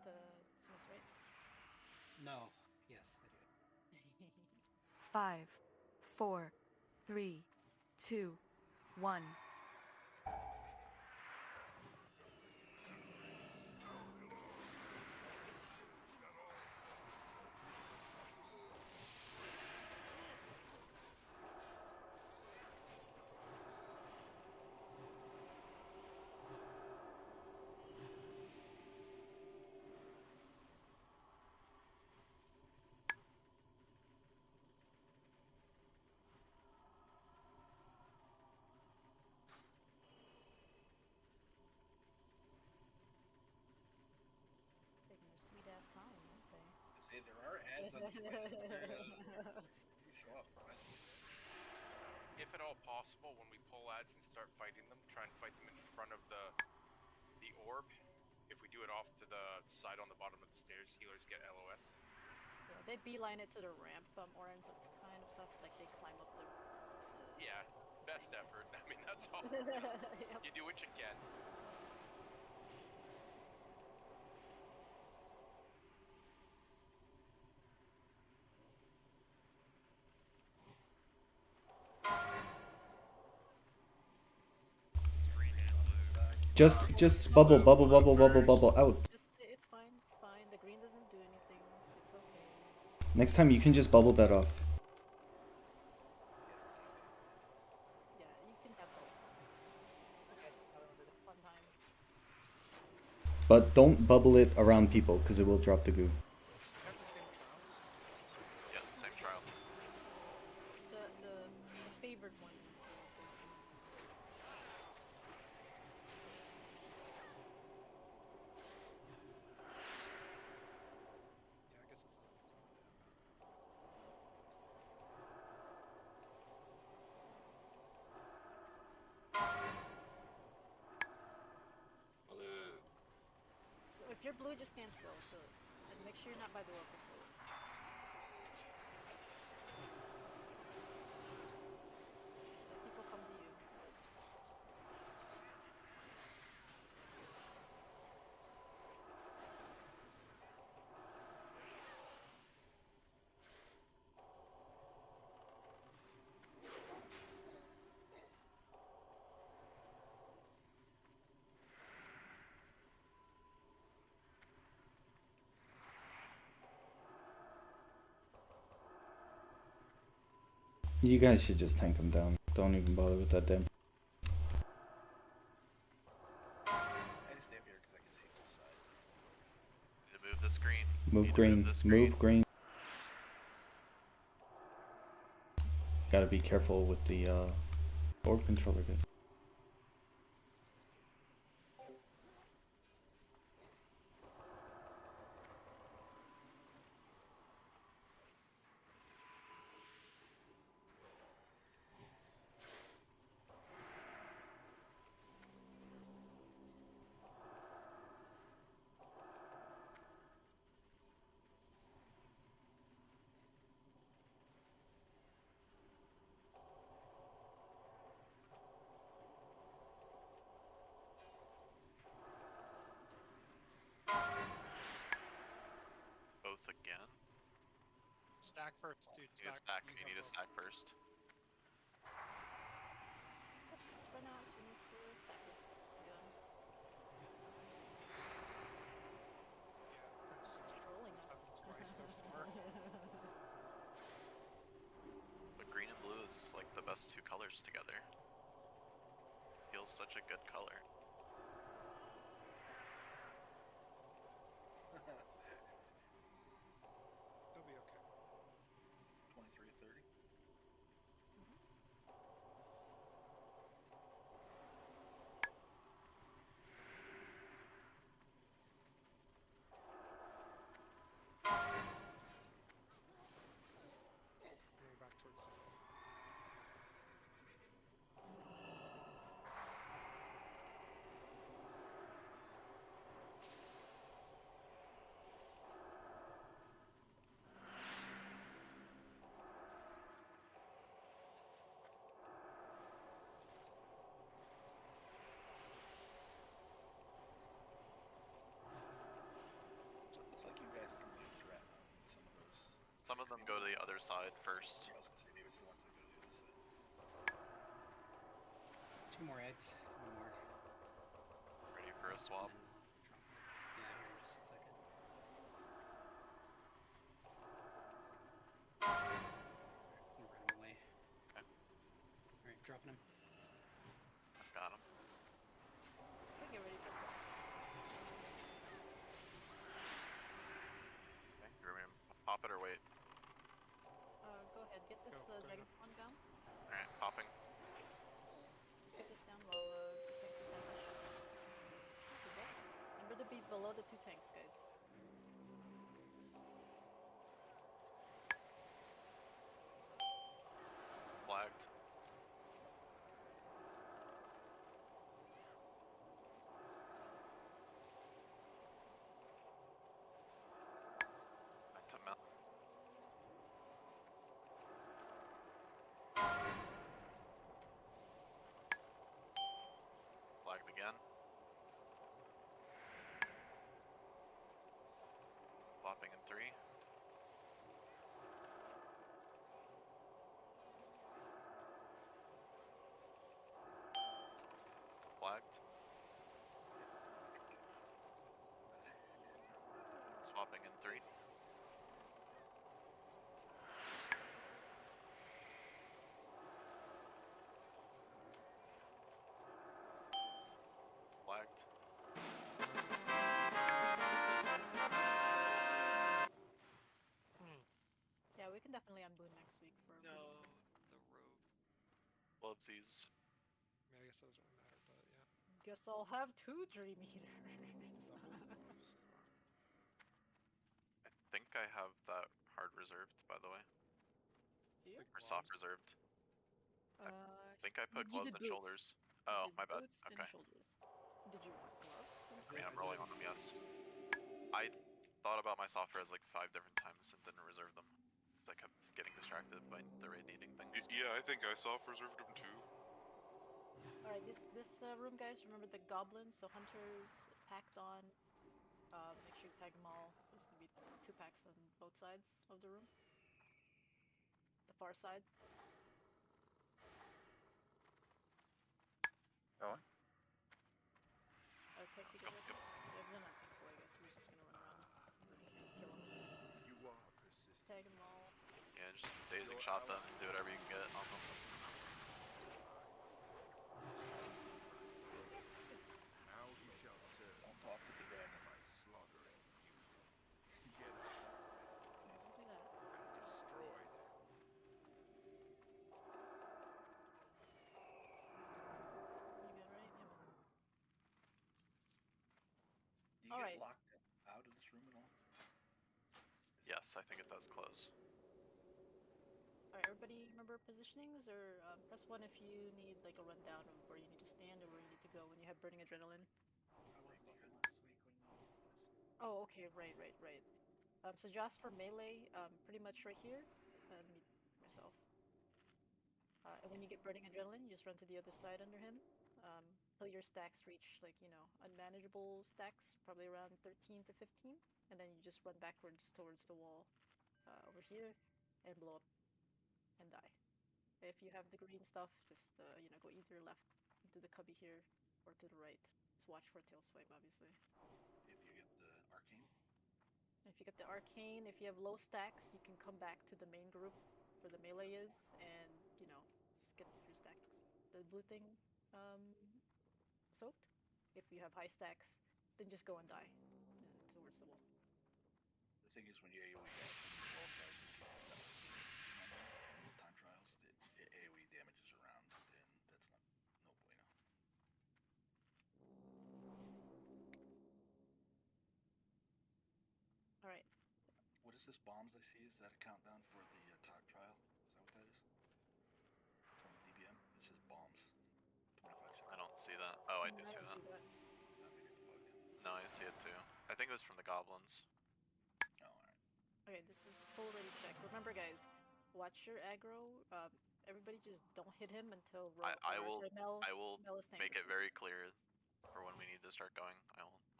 dismiss, right? No. Yes, I do. 5, 4, 3, 2, 1. Taking their sweet ass time, aren't they? Say there are ads on the front. You show up, right? If at all possible, when we pull ads and start fighting them, try and fight them in front of the orb. If we do it off to the side on the bottom of the stairs, healers get LOS. Yeah, they beeline it to the ramp, Orange, so it's kind of tough. Like they climb up the Yeah, best effort. I mean, that's all. Yep. You do what you can. It's green and blue. Just bubble out. It's fine. It's fine. The green doesn't do anything. It's okay. Next time you can just bubble that off. Yeah, you can have both. Okay, fun time. But don't bubble it around people, because it will drop the goo. You have the same trials? Yes, same trial. The favored one. Yeah, I guess it's not So if you're blue, just stand still. So and make sure you're not by the orb. People come to you. You guys should just tank them down. Don't even bother with that damn. I just stay up here because I can see both sides. Need to move the screen. Move green. Move green. Gotta be careful with the orb controller, guys. Both again. Stack first, dude. You need a stack first. Just run out as soon as the stack is done. Yeah, Trolling us. twice before. But green and blue is like the best two colors together. Feels such a good color. It'll be okay. 23, 30. Moving back towards the them go to the other side first. Yeah, I was gonna say maybe it's the ones that go to the other side. 2 more eggs. 1 more. Ready for a swap. And then, drop them. Yeah, here in just a second. You run him away. Okay. Alright, dropping him. I've got him. Okay, get ready for this. Okay, you want me to pop it or wait? Go ahead, get this Go dragon ahead. spawn down. Alright, popping. Just get this down while the tanks establish. Good job. Remember to be below the 2 tanks, guys. Flagged. Back to mount. Flagged again. Popping in 3. Flagged. Swapping in 3. Flagged. Yeah, we can definitely unboon next week for No, Boomsday. the rogue. Lovesies. I mean, I guess that doesn't really matter, but yeah. Guess I'll have 2 Dream Eaters. Double gloves. I think I have that hard reserved, by the way. Do you? Or soft Gloves? reserved. Uh, I think I put you gloves did and boots. shoulders. You Oh, did my bad. boots and Okay. shoulders. Did you want gloves I instead? mean, I'm I did rolling it. on them, yes. I thought about my soft res like 5 different times and didn't reserve them. Because I kept getting distracted by the raid needing things. Yeah, I think I soft reserved them too. Alright, this room, guys, remember the goblins, so hunters packed on. Make sure you tag them all. There's gonna be 2 packs on both sides of the room. The far side. Going? Takes you get ready. Yeah, they're not tankable, I guess. You're just gonna run around. Just kill them. You are persistent. Tag them all. Yeah, just dazing shot them and do whatever you can get on them. Now he shall serve. Don't talk to the dragon. By slaughtering you. Get up Easy do that. and destroy them. You good, right? Yep. Do you Alright. get locked out of this room at all? Yes, I think it does close. Alright, everybody remember positionings? Or press 1 if you need like a rundown of where you need to stand or where you need to go when you have burning adrenaline. I wasn't here last week when you did this. Oh, okay, right. So just for melee, pretty much right here. Let me myself. And when you get burning adrenaline, you just run to the other side under him. Till your stacks reach like, unmanageable stacks, probably around 13 to 15. And then you just run backwards towards the wall over here and blow up and die. If you have the green stuff, just go either left into the cubby here or to the right. Just watch for a tail swipe, obviously. If you get the arcane? If you get the arcane, if you have low stacks, you can come back to the main group where the melee is and, just get your stacks. The blue thing soaked. If you have high stacks, then just go and die towards the wall. The thing is, when you AoE damage time trials, the AoE damages around, then that's not no bueno. Alright. What is this bombs I see? Is that a countdown for the trial? Is that what that is? From DBM? It says bombs. 25 seconds. I don't see that. Oh, I do see don't that. see that. Maybe it's bugged. No, I see it too. I think it was from the goblins. Oh, alright. Okay, this is full ready check. Remember, guys, watch your aggro. Everybody just don't hit him until I will Mel is make it tank. very clear for when we need to start going.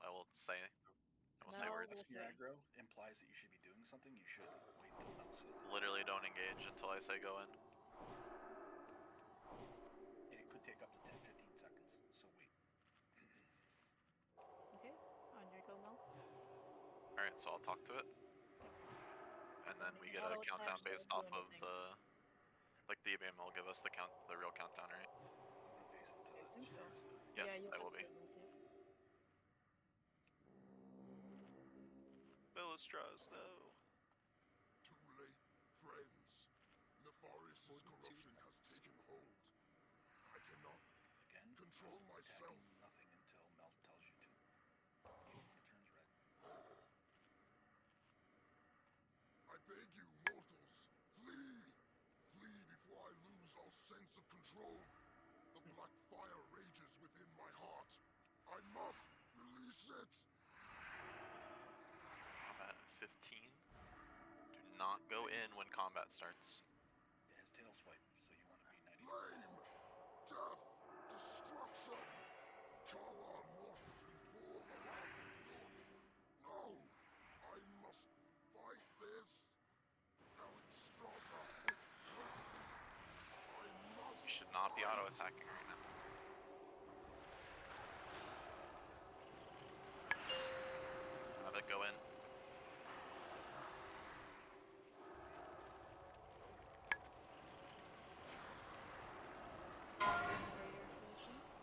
I will say We'll say Now words. we'll If your say. aggro implies that you should be doing something, you should wait till Mel says. Literally don't engage until I say go in. It could take up to 10-15 seconds, so wait. Okay, on your go, Mel. Alright, so I'll talk to it. And then we get a Auto countdown attacks based don't do off of anything. the... Like the EBM will give us the real countdown, right? I assume so. Yes, Yeah, you'll I have will be. to move it. Billistras, no. Too late, friends. Nefarious' corruption has taken hold. I cannot Again, control myself. attacking nothing until Mel tells you to. Even when it turns red. I beg you, mortals, flee! Flee before I lose all sense of control. The black fire rages within my heart. I must release it! Combat 15. Do not go in when combat starts. It has tail swipe, so you want to be 90 Flame! Death! Destruction! Call on mortals before the wrath of God. No! I must fight this! Alexstrasza! I must... You should not be auto-attacking right now. Have it go in. Warrior positions.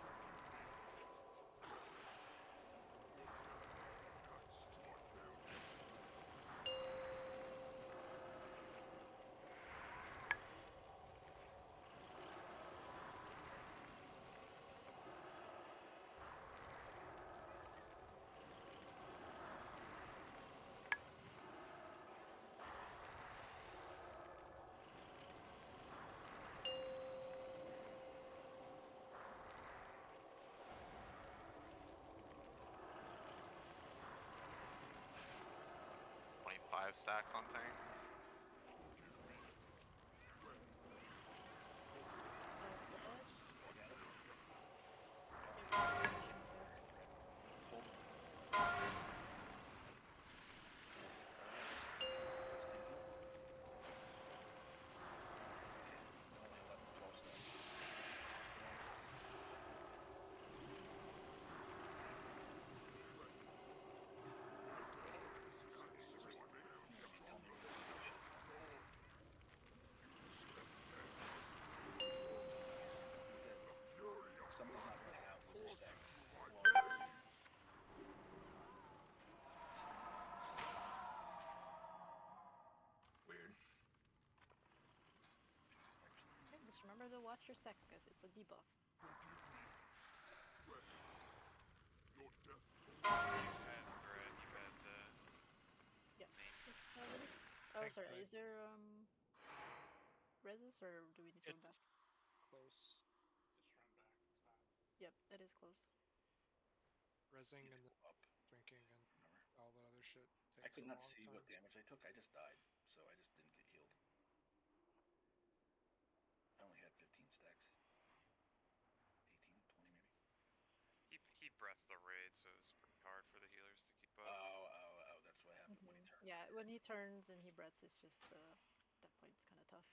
Five stacks on tank. How's the edge? Okay, warrior positions, guys. Hold. Only 11, 12 steps. Tell me when you should. Somebody's not running out with their stacks. Weird. Okay, just remember to watch your stacks, guys. It's a debuff. Your death Yeah, just release. Oh, Tank sorry. died. Is there reses or do we need to run back? Close. Yep, it is close. Resing You and go up. drinking and Remember? all that other shit takes I could a not long see time. what damage I took. I just died, so I just didn't get healed. I only had 15 stacks. 18, 20 maybe. He breathed the raid, so it was pretty hard for the healers to keep up. Oh, that's what happened when he turned. Yeah, when he turns and he breaths, it's just at that point it's kind of tough.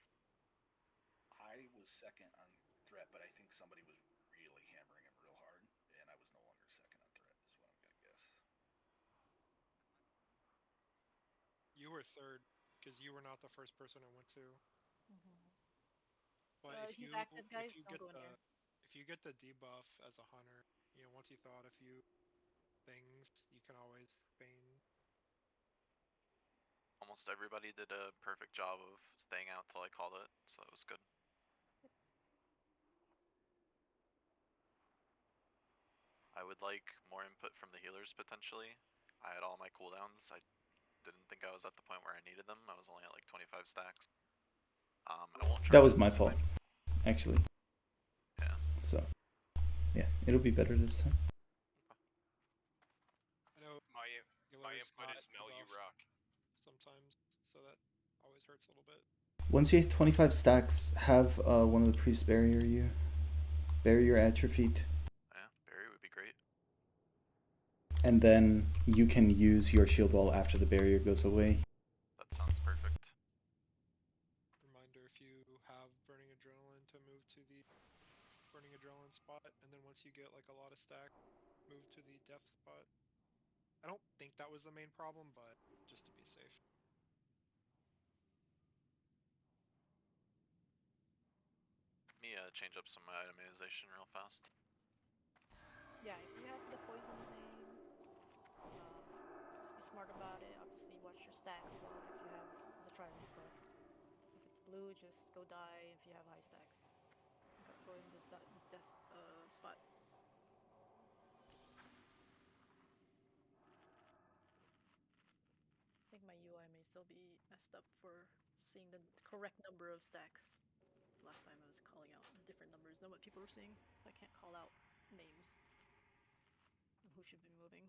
I was second on threat, but I think somebody was really hammering him real hard, and I was no longer second on threat, is what I'm gonna guess. You were third because you were not the first person it went to. But if He's you active, guys. Don't go in there. if you get the debuff as a hunter, you know, once you thaw out a few things, you can always feign. Almost everybody did a perfect job of staying out till I called it, so it was good. I would like more input from the healers potentially. I had all my cooldowns. I didn't think I was at the point where I needed them. I was only at like 25 stacks. I won't try That was to my lose fault, actually. Yeah. So, yeah, it'll be better this time. I know My healers input not is Mel, you debuffed rock. sometimes, so that always hurts a little bit. Once you hit 25 stacks, have one of the priests bury your at your feet. Yeah, Barry would be great. And then you can use your shield wall after the barrier goes away. That sounds perfect. Reminder, if you have Burning Adrenaline, to move to the Burning Adrenaline spot, and then once you get like a lot of stack, move to the death spot. I don't think that was the main problem, but just to be safe. Let me change up some of my itemization real fast. Yeah, if you have the poison thing, just be smart about it. Obviously, watch your stacks well if you have the trident stuff. If it's blue, just go die if you have high stacks. Go in the death spot. I think my UI may still be messed up for seeing the correct number of stacks. Last time I was calling out different numbers than what people were seeing. I can't call out names of who should be moving.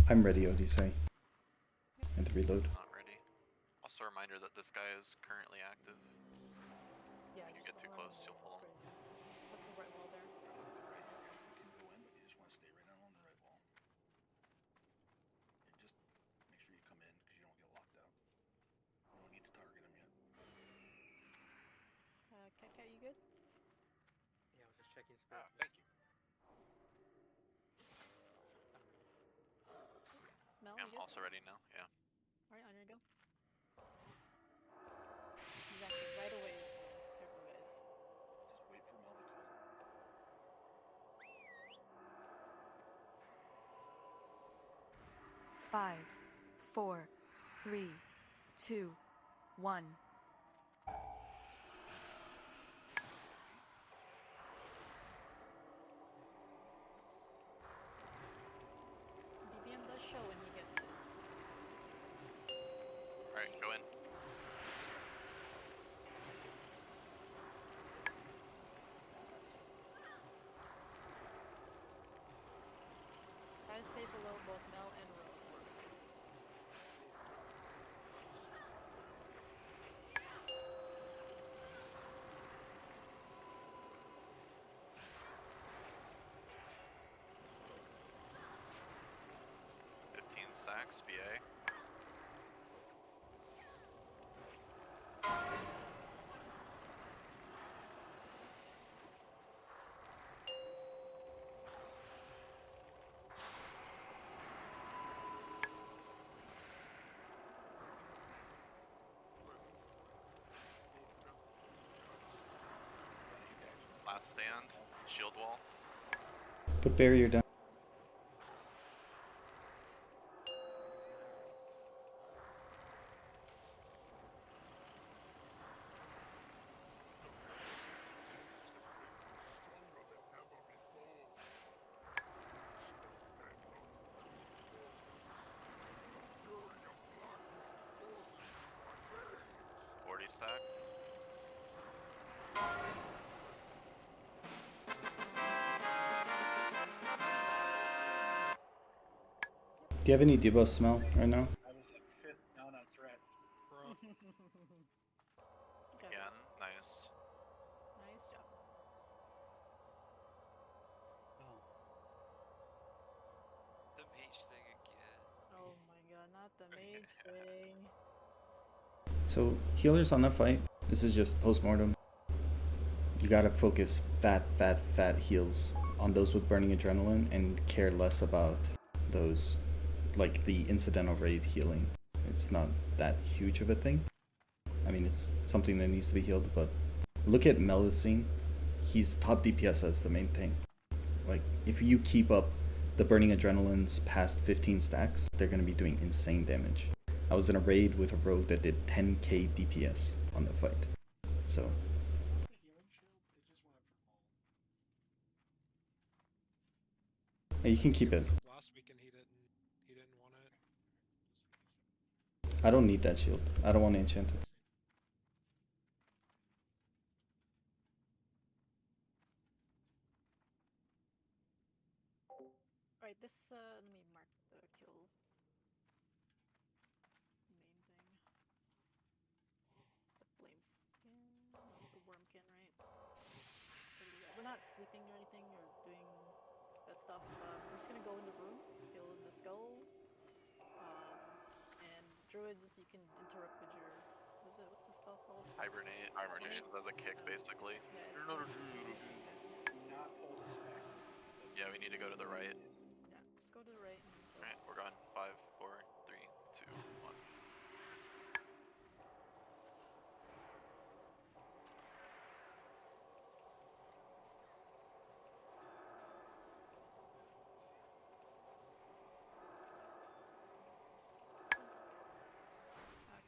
I'm ready, Odyssey. And to reload. Not ready. Also a reminder that this guy is currently active. Yeah, When you just get too don't run close, you'll pull him. crazy. Just put the right wall there. Right now, you can go in, but you just want to stay right on the right wall. And just make sure you come in because you don't get locked out. You don't need to target him yet. Cat, you good? Yeah, I was just checking spirit. Thank you. Mel, Yeah, you I'm good? also ready now. Yeah. Alright, on your go. He's active right away. Careful, guys. Just wait for Mel to call. Five, 4, 3, 2, 1. BBM does show when he gets it. Alright, go in. Try to stay below both Mel and Rogue. 15 stacks, BA. Last stand, shield wall. Put barrier down. Stronger than ever before. The fury of Blackrock courses through my veins. 40 stack. Do you have any debuff smell right now? I was like 5th down on threat. Bruh. Got Again, this. nice. Nice job. Oh, The mage thing again. Oh my god, not the mage thing. So, healers on that fight, this is just post-mortem. You gotta focus fat heals on those with burning adrenaline and care less about those, like the incidental raid healing. It's not that huge of a thing. I mean, it's something that needs to be healed, but look at Melusine. He's top DPS as the main thing. Like, if you keep up the burning adrenalines past 15 stacks, they're gonna be doing insane damage. I was in a raid with a rogue that did 10k DPS on the fight. So, the healing shield, it just went up for all. you can keep it. Last weekend he didn't want it. I don't need that shield. I don't want to enchant it. not sleeping or anything or doing that stuff, we're just gonna go in the room, heal the skull. And druids, you can interrupt with your. What's the spell called? Hibernate. Hibernate. Functions as a kick, basically. Yeah, You're it's not a like- druid, it's okay? like that, Do not hold a stack. Yeah, we need to go to the right. yeah. Just go to the right and kill. Alright, we're going. 5, 4, 3, 2, 1.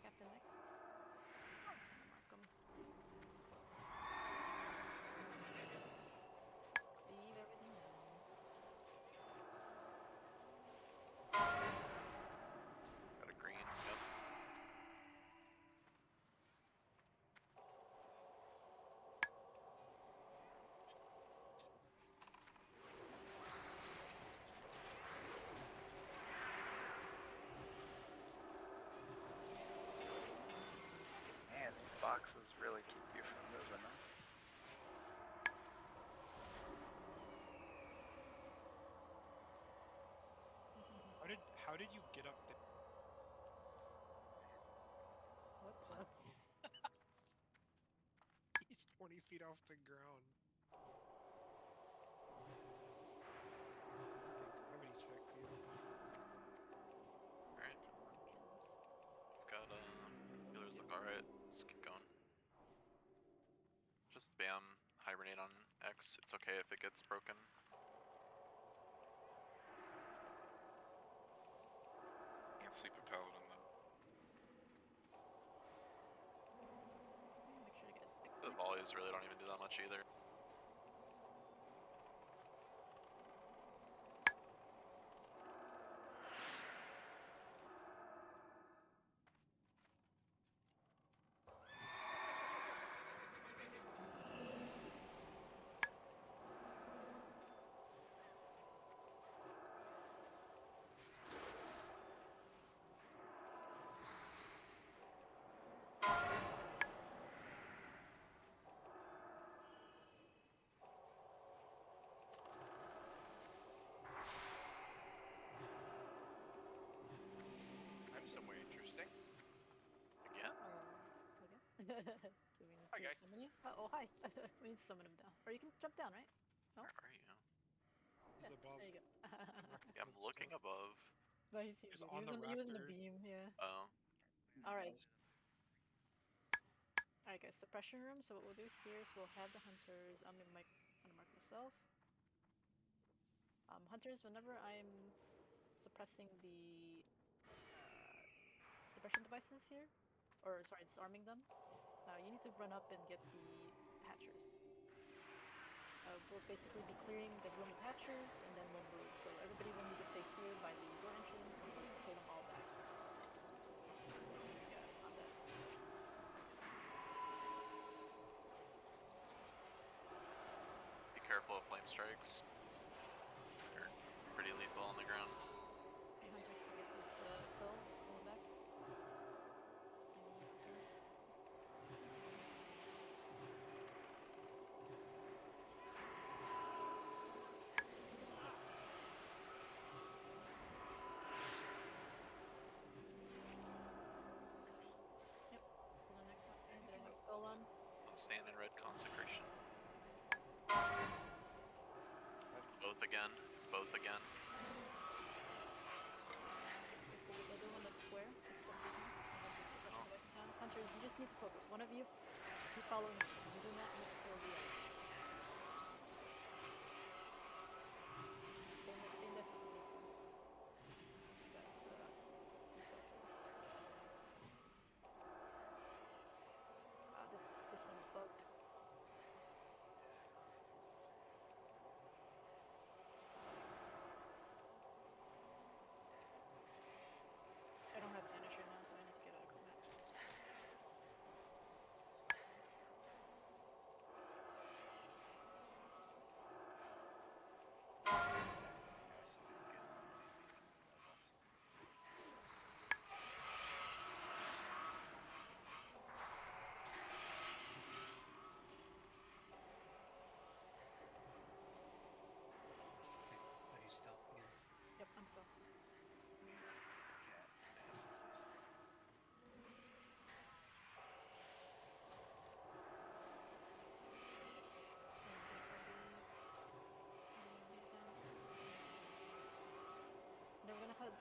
Captain next. Mark 'em. Just cleave everything down. Got a green. Yep. Man, these boxes really keep you from moving, huh? How did you get up there? What the? He's 20 feet off the ground. Okay, gravity check for you. Alright. Two lumpkins. Got healers look alright. Let's keep going. Just bam, hibernate on X. It's okay if it gets broken. Can't sleep a paladin then. Make sure to get X The next. volleys really don't even do that much either. I'm somewhere interesting. Again? Okay. Do we need Hi, to guys. summon you? Oh, hi. We need to summon him down. Or you can jump down, right? No? Where are you? He's Yeah, above. there you go. Yeah, I'm looking above. No, he's He's you. on the He was in the rafters. beam, yeah. Oh. Alright. Alright guys, suppression room. So what we'll do here is we'll have the hunters. I'm gonna mark myself. Hunters, whenever I'm suppressing the suppression devices here, or sorry, disarming them, you need to run up and get the hatchers. We'll basically be clearing the room of hatchers, and then we'll move. So everybody will need to stay here by the door entrance, and we'll just pull them all back. Yeah, on that. Be careful of flame strikes. They're pretty lethal on the ground. Hey Hunter, can you get this skull? Pull it back. Yep. Pull the next one. And did I have skull on? Let's stand in red consecration. Both again. It's both again. Okay, pull this other one that's square. For some reason, I have the suppression devices down. Hunters, you just need to focus. One of you keep following me. You do not need to kill the other. Just stay left if you need to. But be stealthy. This one's bugged. I don't have Vanish right now, so I need to get out of combat.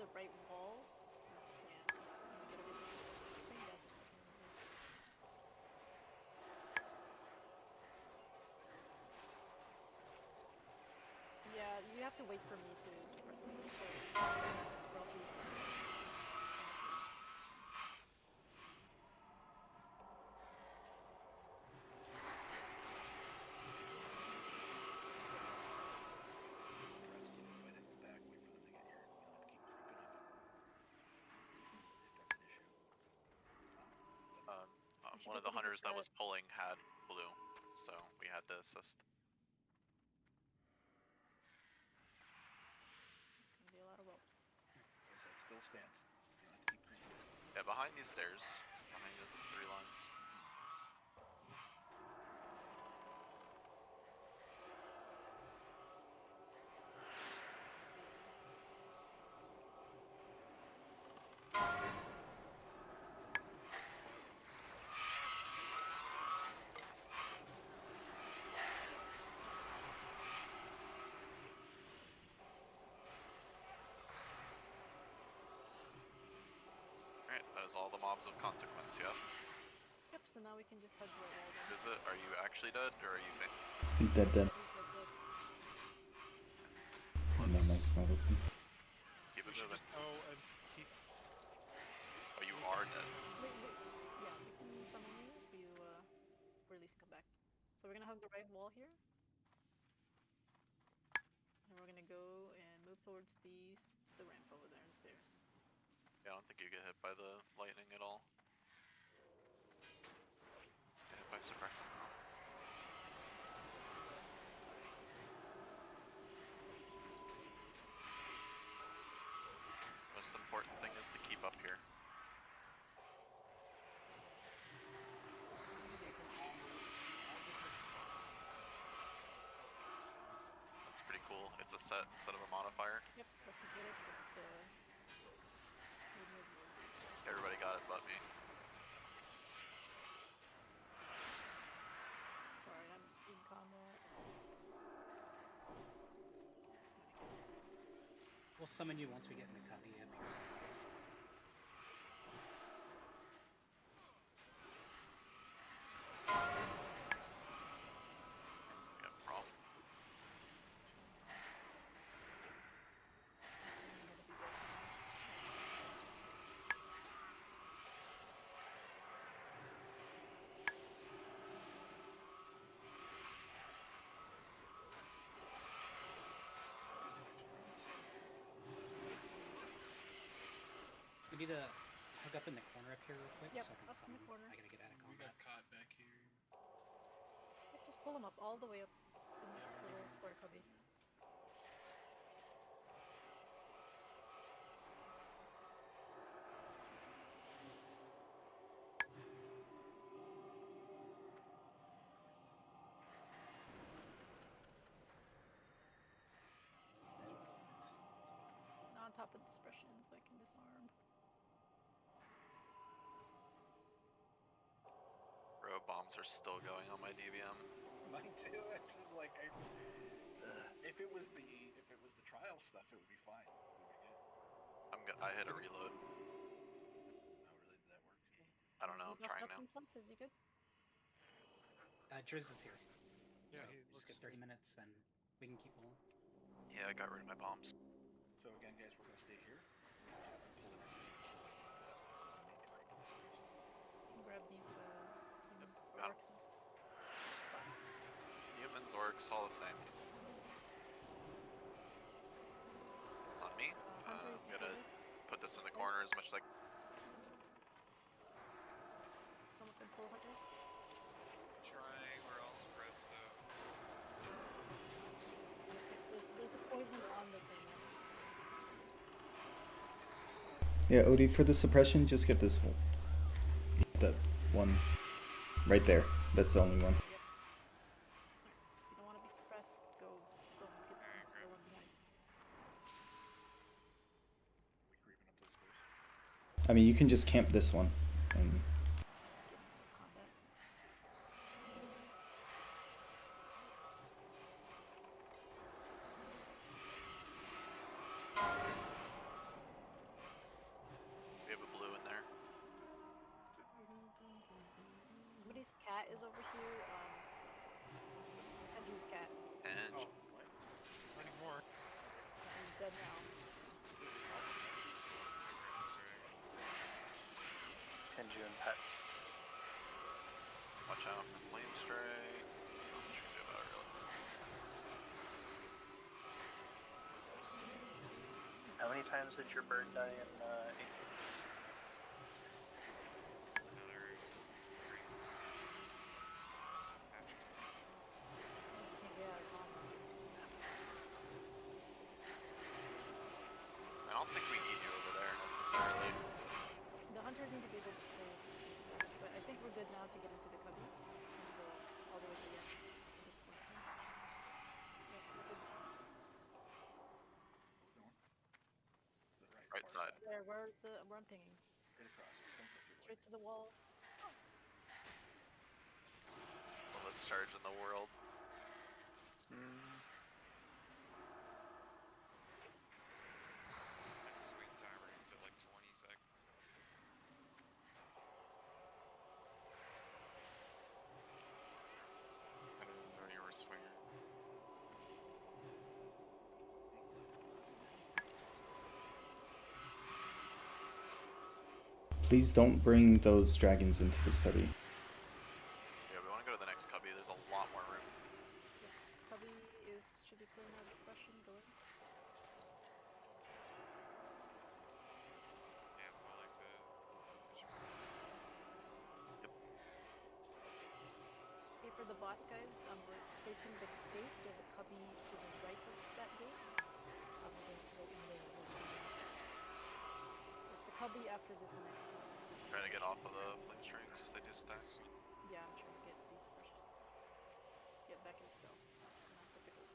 the right wall is the plan. And we get everything spring death. Yeah, you have to wait for me to suppress it. So, or else you lose it. Suppressed, you can fight at the back, wait for them to get here. You don't have to keep creeping up. If that's an issue. should One be of the pretty good hunters for that that. was pulling had blue, so we had to assist. It's gonna be a lot of whelps. Like I said, still stands. You don't have to keep creeping. Yeah, behind these stairs, behind this 3 lines. Alright, that is all the mobs of consequence, yes? Yep, so now we can just head to the wall then. Is it? Are you actually dead, or are you fake? He's dead. He's dead. And my mic's not open. Keep We it should moving. just go and keep. Oh, you are dead. Yeah, we can summon you if you release and come back. So we're gonna hug the right wall here. And we're gonna go and move towards the ramp over there and stairs. Yeah, I don't think you get hit by the lightning at all. Get hit by suppression though. Most important thing is to keep up here. That's pretty cool. It's a set instead of a modifier. Yep, so if you get it, just remove your Everybody got it but me. Sorry, I'm in combat. We'll summon you once we get in the cubby up here. Yeah, problem. We need to hook up in the corner up here real quick Yep, so I can up in summon. the corner. I gotta get out of We combat. got caught back here. Yep, just pull them up all the way up in this little square cubby. On top of dispersion so I can disarm. Bro, bombs are still going on my DVM. Mine too. I'm just like, if it was the trial stuff, it would be fine. It would be good. I hit a reload. How really did that work? I don't know, I'm trying now. Stuff? Is he good? Driz is here. Yeah, so he just looks get 30 minutes and we can keep rolling. Yeah, I got rid of my bombs. So again, guys, we're gonna stay here. Pull the next one. You can grab these Yep, got 'em. orcs. Humans, orcs, all the same. On me. Hunter, I'm you can gonna do this. put this in the This way. corner as much as I can. Come up and pull Hunter. Trying, we're all suppressed though. There's a poison on the thing. Yeah, Odie, for the suppression, just get this one. That one. Right there. That's the only one. Yep. If you don't want to be suppressed, go get the one behind. We creeping up those stairs. I mean, you can just camp this one. And Combat. Henry's cat is over here. Andrew's cat. And Oh, not anymore. He's dead now. Tenju and pets. watch out for flame strike. Not much you can do about it, really. How many times did your bird die in 8? Another rings. Just can't get out of combat. I don't think we need you over there necessarily. The hunters need to be able to play, but I think we're good now to get into the cubbies and go all the way to the end at this point. Yep, we're good. Is that one? The Right far side. There, where I'm pinging. Right across. Just don't go through Straight to the wall. Slowest charge in the world. My swing timer is at like 20 seconds. I didn't know you were a swinger. Please don't bring those dragons into this cubby. Yeah, we want to go to the next cubby. There's a lot more room. Yep. Cubby should be clearing out of suppression. Go in. Yeah, more like the. Okay, for the boss guys, we're facing the gate. There's a cubby to the right of that gate. We're going to go in there. So it's the cubby after this next one. Trying to get off of the flame strikes. They do stack. Yeah, I'm trying to get desuppression. Get back in stealth. Not difficult.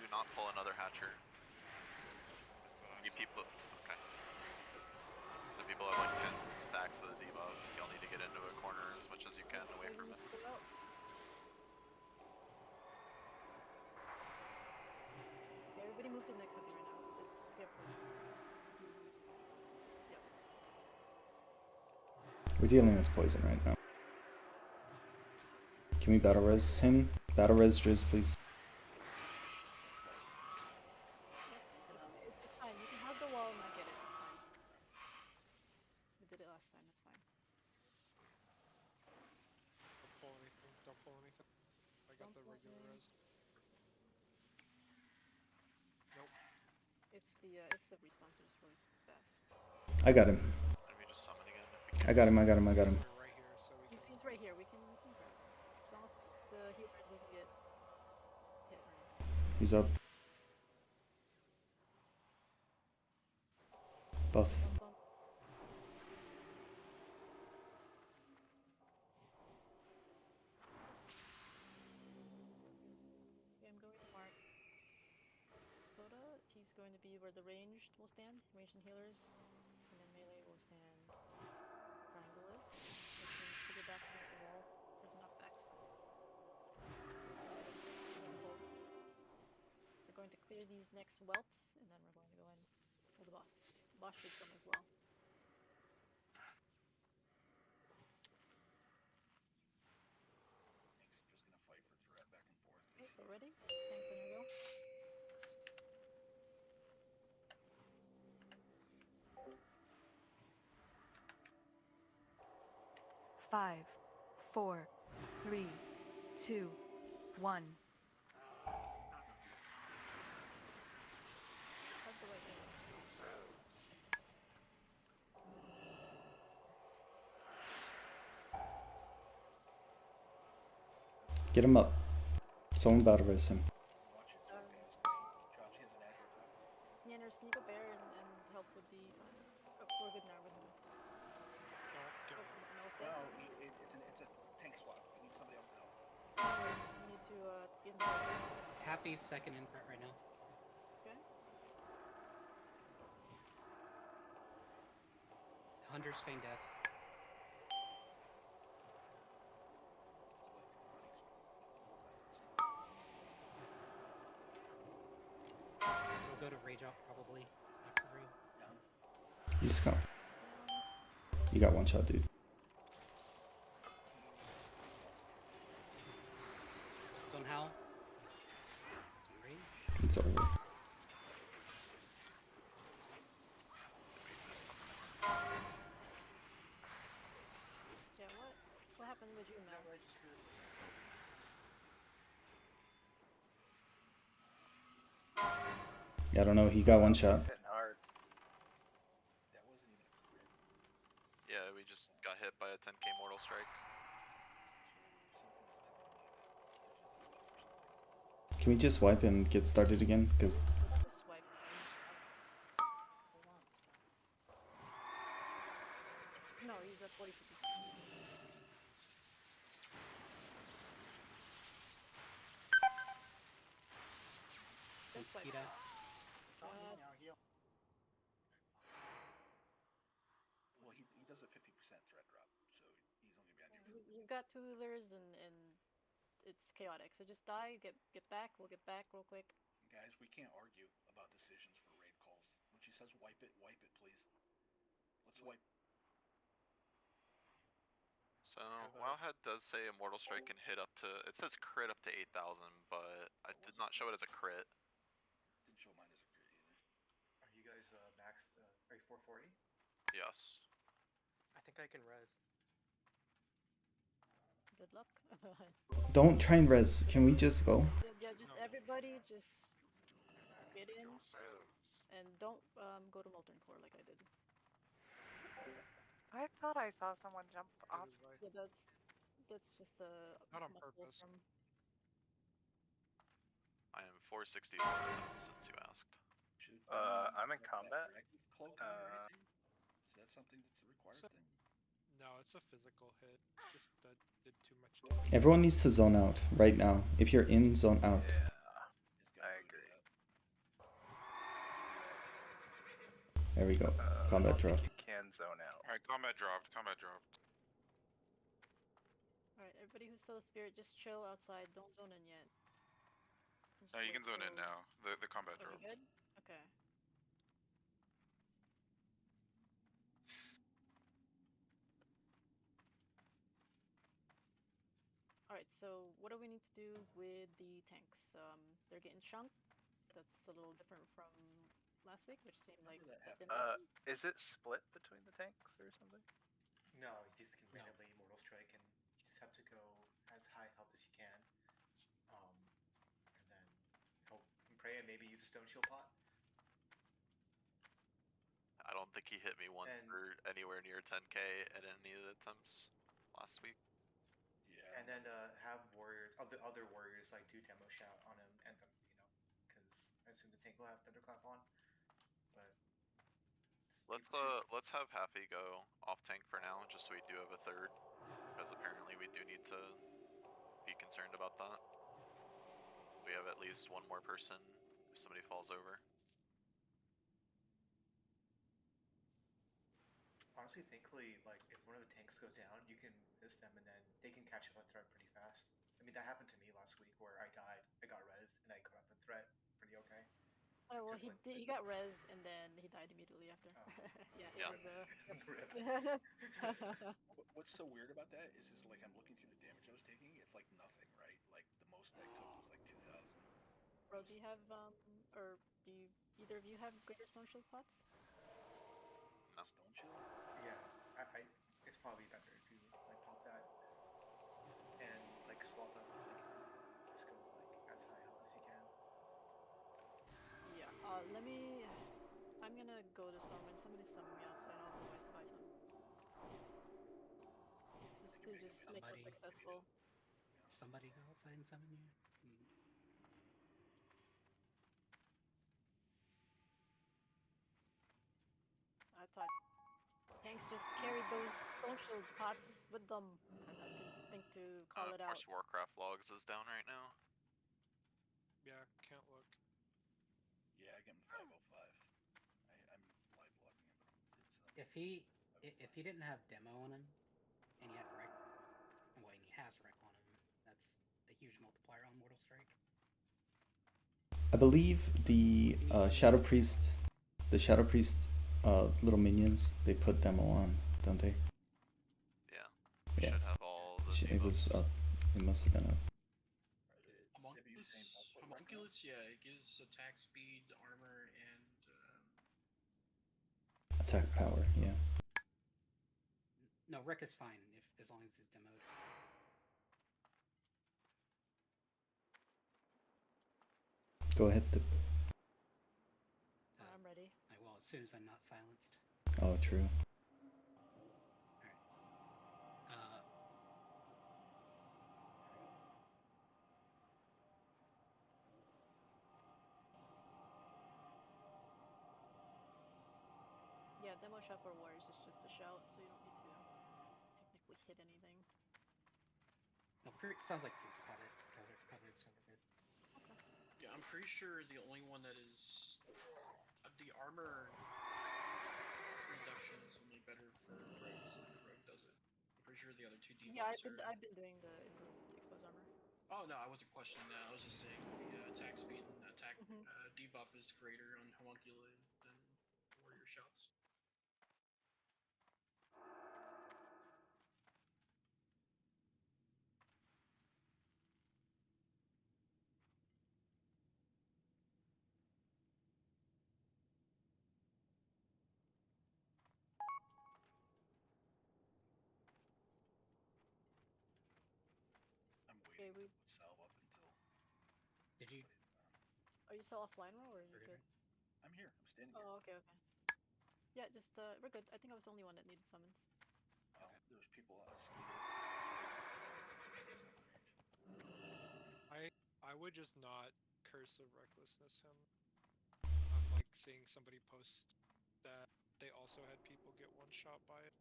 Do not pull another hatcher. That's what I You saw. people. Okay. The people have like 10 stacks of the debuff. Y'all need to get into a corner as much as you can away from it. Still out. Okay, everybody move to the next cubby right now. Just be careful. Yep. We're dealing with poison right now. Can we battle res him? Battle res Driz, please. It's fine. You can hug the wall and not get it. It's fine. We did it last time. It's fine. Don't pull anything. Don't pull anything. I got the Don't pull regular anything. res. Nope. It's the responsors for fast. I got him. Let me just summon again if we can. I got him. We're right here, so we can. He's right here. We can grab him. As long as the healer doesn't get hit or anything. He's up. Buff. Bump, bump. Okay, I'm going to mark Coda. He's going to be where the ranged will stand, ranged and healers, and then melee will stand triangle is. Which means figure back against the wall for the knockbacks. We're going to clear these next whelps, and then we're going to go in for the boss. The boss should come as well. Just gonna fight for threat back and forth. Okay, we're ready. Thanks, Energo. Five, four, three, two, one. Hug the right guys. Get him up. Someone battle res him. Watch it. Drops. He has an aggro top. Yanners, can you go bear and help with the time? Oh, we're good now. We're good. Don't get me. Mel's No, dead. it's a tank swap. We need somebody else to help. Yanners, you need to get in there. Happy's second in front right now. Okay. Hunter's feign death. We'll go to rage out probably after Rue. You just come. Down. You got one shot, dude. Zone Howl. Zone Rain. It's over. Did we miss something? Yeah, what happened with you, Mel? Yeah, I don't know. He got one shot. He's hitting hard. That wasn't even a crit. Yeah, we just got hit by a 10k Mortal Strike. Can we just wipe and get started again? Because Just wipe. No, he's at 40, 50. Just wipe. Mosquito. Well, he does a 50% threat drop, so he's only gonna be on you. You've got 2 healers and it's chaotic. So just die, get back. We'll get back real quick. Guys, we can't argue about decisions for raid calls. When she says wipe it, please. Let's wipe. So Wowhead does say Immortal Strike can hit up to. It says crit up to 8,000, but I did not show it as a crit. Didn't show mine as a crit either. Are you guys maxed? Are you 440? Yes. I think I can res. Good luck. don't try and res. Can we just go? Yeah, just everybody just get in and don't go to Molten Core like I did. I thought I saw someone jump off. Yeah, that's just a Not on muscle purpose. from- I am 464 defense since you asked. I'm in combat. Cloak or anything? Is that something that's a required So- thing? No, it's a physical hit. Just that did too much damage. Everyone needs to zone out right now. If you're in, zone out. Yeah, It's gotta I be agree. up. There we go. I Combat don't drop. think you can zone out. Alright, combat dropped. Combat dropped. Alright, everybody who's still a spirit, just chill outside. Don't zone in yet. Just No, you wait can zone in till- now. The combat Oh, you dropped. good? Okay. Alright, so what do we need to do with the tanks? They're getting chunked. That's a little different from last week, which seemed like Remember that that happened. didn't happen. Is it split between the tanks or something? No, you just can No. randomly Mortal Strike, and you just have to go as high health as you can. And then hope and pray, and maybe use a Stone Shield Pot. I don't think he hit me once And- for anywhere near 10k at any of the attempts last week. Yeah. And then have warriors, other warriors, like do demo shout on him, and them, because I assume the tank will have thunderclap on. But Let's have Happy go off tank for now, just so we do have a third, because apparently we do need to be concerned about that. We have at least one more person if somebody falls over. honestly, thankfully, like if one of the tanks goes down, you can miss them, and then they can catch up on threat pretty fast. I mean, that happened to me last week where I died, I got res, and I caught up in threat pretty okay. Oh well, Took, he got rezzed and then he died immediately after. Oh. Yeah, Yeah. it Rip. was What's so weird about that is like I'm looking through the damage I was taking. It's like nothing, right? Like the most I took was like 2,000. Bro, do you have or do you either of you have greater stone shield pots? No. Stone chill. Yeah, it's probably better if you like pop that and like swap them if you can. Just go like as high health as you can. Yeah. I'm gonna go to Stormwind. Somebody summon me outside. I'll otherwise buy some. Just to make us Somebody. successful. Somebody go outside and summon you. I thought tanks just carried those stone shield pots with them. I didn't think to call it Of out. course, Warcraft logs is down right now. Yeah, can't look. Yeah, I get him 505. I'm live logging him. If he didn't have demo on him, and he had wreck, well, and he has wreck on him, that's a huge multiplier on Mortal Strike. I believe the Shadow Priest little minions, they put demo on. don't they? Yeah. Yeah. Should have all the It was debuffs. up. It must have been up. Homunculus, yeah, it gives attack speed, armor, and Attack power, yeah. No, Rick is fine if as long as he's demoed. Go ahead. I'm ready. I will as soon as I'm not silenced. Oh, true. Alright. Yeah, demo shot for Warriors is just a shout, so you don't need to technically hit anything. No, sounds like Priest had it covered, so we're good. Okay. yeah, I'm pretty sure the only one that is the armor reduction is only better for rogues. Like the rogue does it. I'm pretty sure the other two debuffs Yeah, are. I've been doing the improved exposed armor. Oh no, I wasn't questioning that. I was just saying the attack speed and attack debuff is greater on Homunculi than warrior shots. I'm Okay, waiting to put salve up until. Did you? Are you still offline, Ro, or are you good? I'm here. I'm standing here. Oh, okay. Yeah, just we're good. I think I was the only one that needed summons. Oh, there's people I would just not curse of recklessness him. I'm like seeing somebody post that they also had people get one shot by it.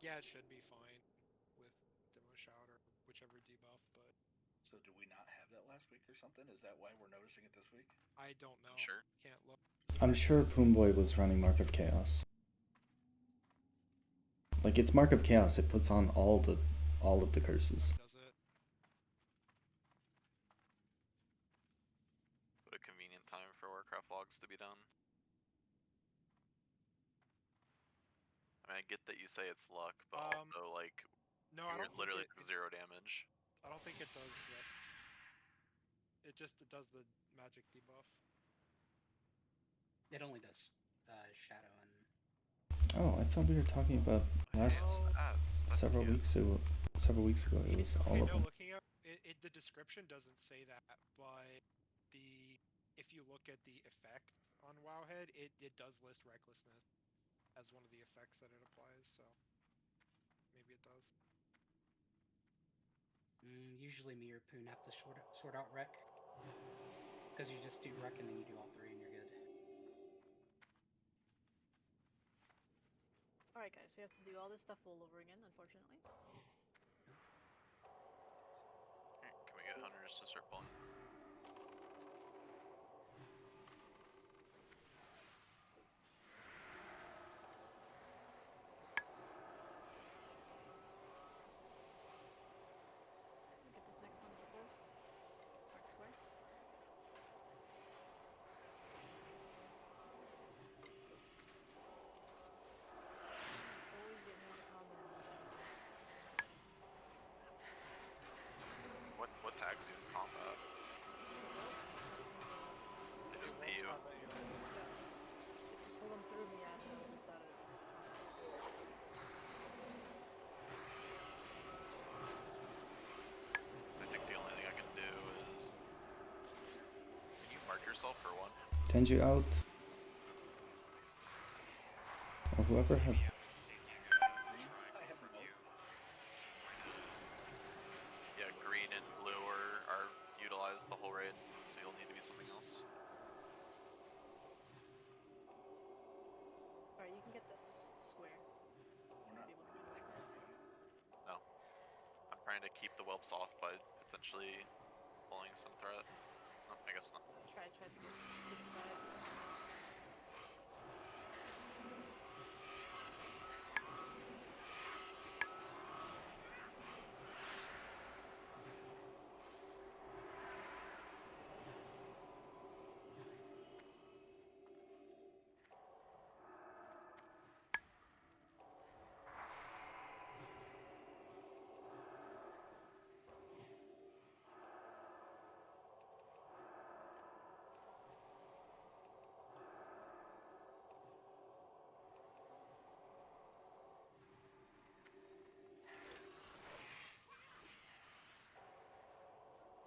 Yeah, it should be fine with demo shout or whichever debuff, but So do we not have that last week or something? Is that why we're noticing it this week? I don't know. Sure. Can't look. I'm sure Poomboy was running Mark of Chaos. Like, it's Mark of Chaos. It puts on all of the curses. Does it? What a convenient time for Warcraft logs to be done. I mean, I get that you say it's luck, but also, like, no, I you're don't literally think zero damage. I don't think it does that. It does the magic debuff. It only does shadow and. Oh, I thought we were talking about several weeks ago. Several weeks ago, it was all of them. Looking at it, the description doesn't say that, but if you look at the effect on Wowhead, it does list recklessness as one of the effects that it applies. So maybe it does. Usually me or Poon have to sort out Rec. Because you just do Rec and then you do all three and you're good. Alright guys, we have to do all this stuff all over again, unfortunately. Can we get hunters to start pulling? Get this next one exposed. Dark square. Always get me out of combat. What tags you in combat? They just pay you. Pull them through me at the other side of it. I think the only thing I can do is... Can you mark yourself for one? Tenju out. Or whoever had. Yeah, green and blue are utilized the whole raid, so you'll need to be something else. Alright, you can get this square. We're not Be able to do like that. No. I'm trying to keep the whelps off by potentially pulling some threat. No, I guess not. Try to get to the side.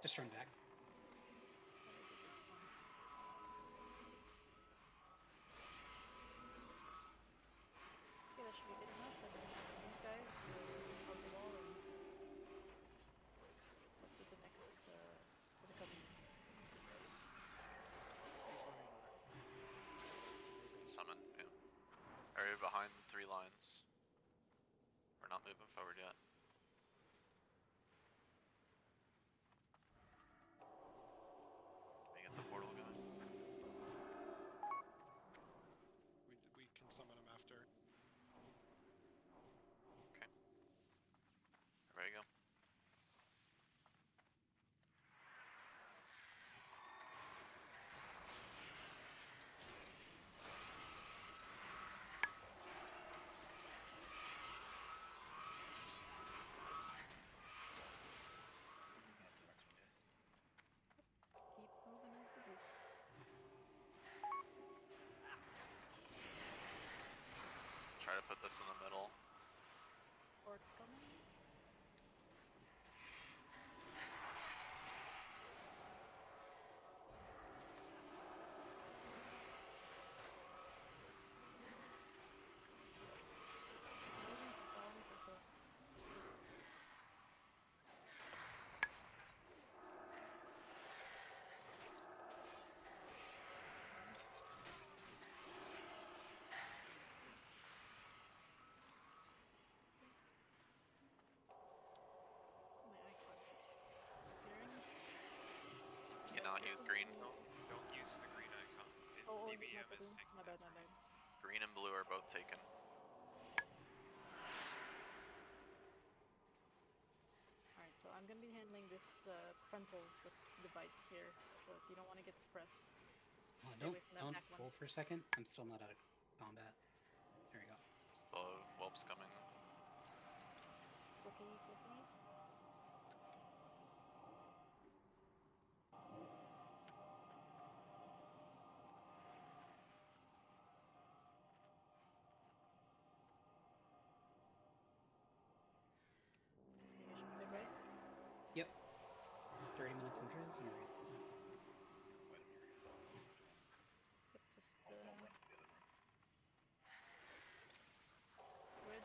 Just run back. How do I do this one? Okay, that should be good enough. And then these guys will hug the wall and up to the next, to the cubby. Summon, yeah. Area behind 3 lines. We're not moving forward yet. Let me get the portal going. We can summon him after. Okay. Ready to go. Just keep moving as a group. Try to put this in the middle. Orcs coming. Bombs or what? My icon keeps disappearing. Cannot This use is green. the- Don't use the green icon. Oh, is it DBM not the is green? taking My that bad, my for you. bad. Green and blue are both taken. Alright, so I'm gonna be handling this frontals device here. So if you don't want to get suppressed, Oh, stay away from that don't back one. pull for a second. I'm still not out of combat. There we go. The whelp's coming. Clicky, clicky. Okay, you should be good, right? Yep. 30 minutes in Driz, and you're right. Yep, just Druid,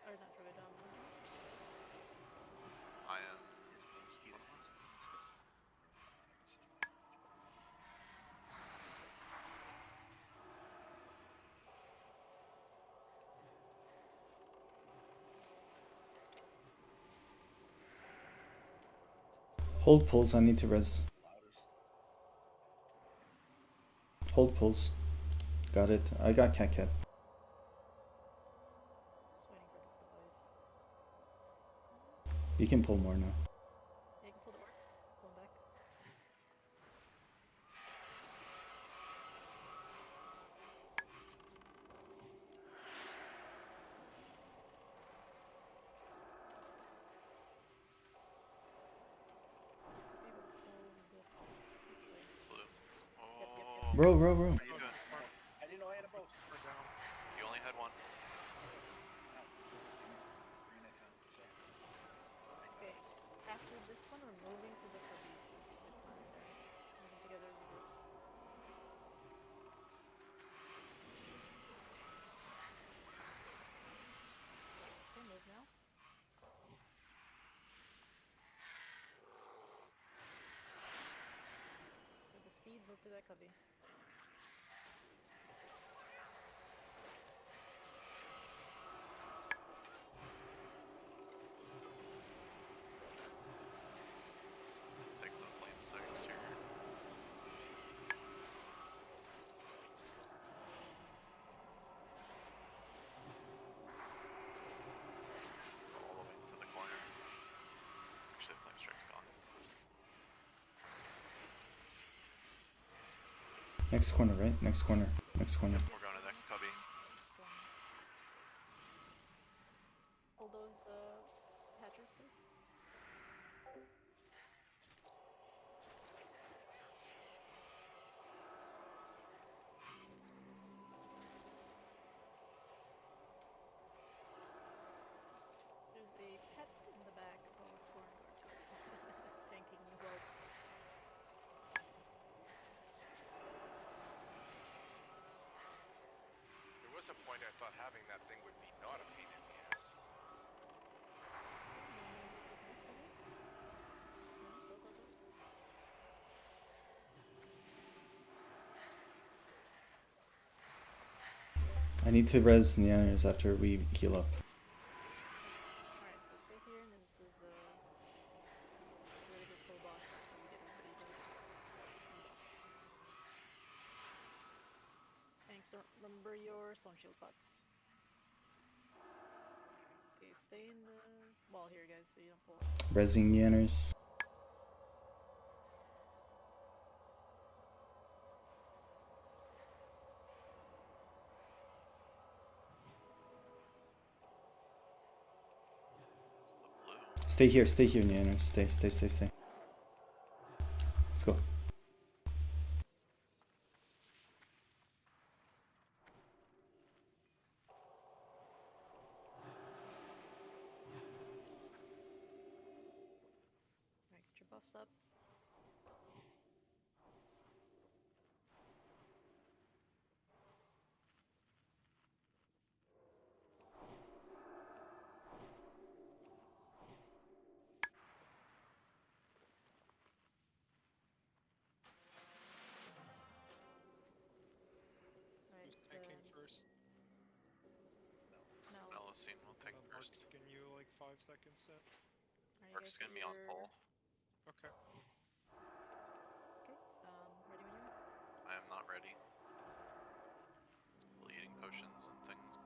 or not Druid, I am. Hold pulls, I need to res. Hold pulls. Got it. I got cat. just waiting for this device. You can pull more now. Yeah, you can pull the orcs. Pull them back. Okay, we'll pull this. Which way? Blue. Yep, yep, Oh. yep. Row. How you doing? I didn't know I had a boat. We're down. You only had one. Green icon, sorry. Okay, after this one, we're moving to the cubbies. So just like plan there. Moving together as a group. Okay, move now. With the speed, move to that cubby. Take some flame sticks here. Go all the way to the corner. Actually, flame strike's gone. Next corner, right? Next corner. Next corner. We're going to next cubby. Next one. Pull those hatchers, please. There's a pet in the back. Oh, it's Warren Guard. Tanking the ropes. was a point I thought having that thing would be not a pain in the ass. Go, go, go. I need to res Neaners after we heal up. Alright, so stay here, and then this is a really good pull boss after we get everybody res and buff. Thanks, remember your stone shield pots. Okay, stay in the wall here, guys, so you don't pull. Resing Neaners. Stay here, Neaners. Stay. Let's go. Alright, get your buffs up. Alright, Who's tanking first? no. Melusine will take Mark's first. giving you like 5 seconds then. Alright, Mark's guys, gonna be on pole. Okay. Okay, ready when you are? I am not ready. Still eating potions and things.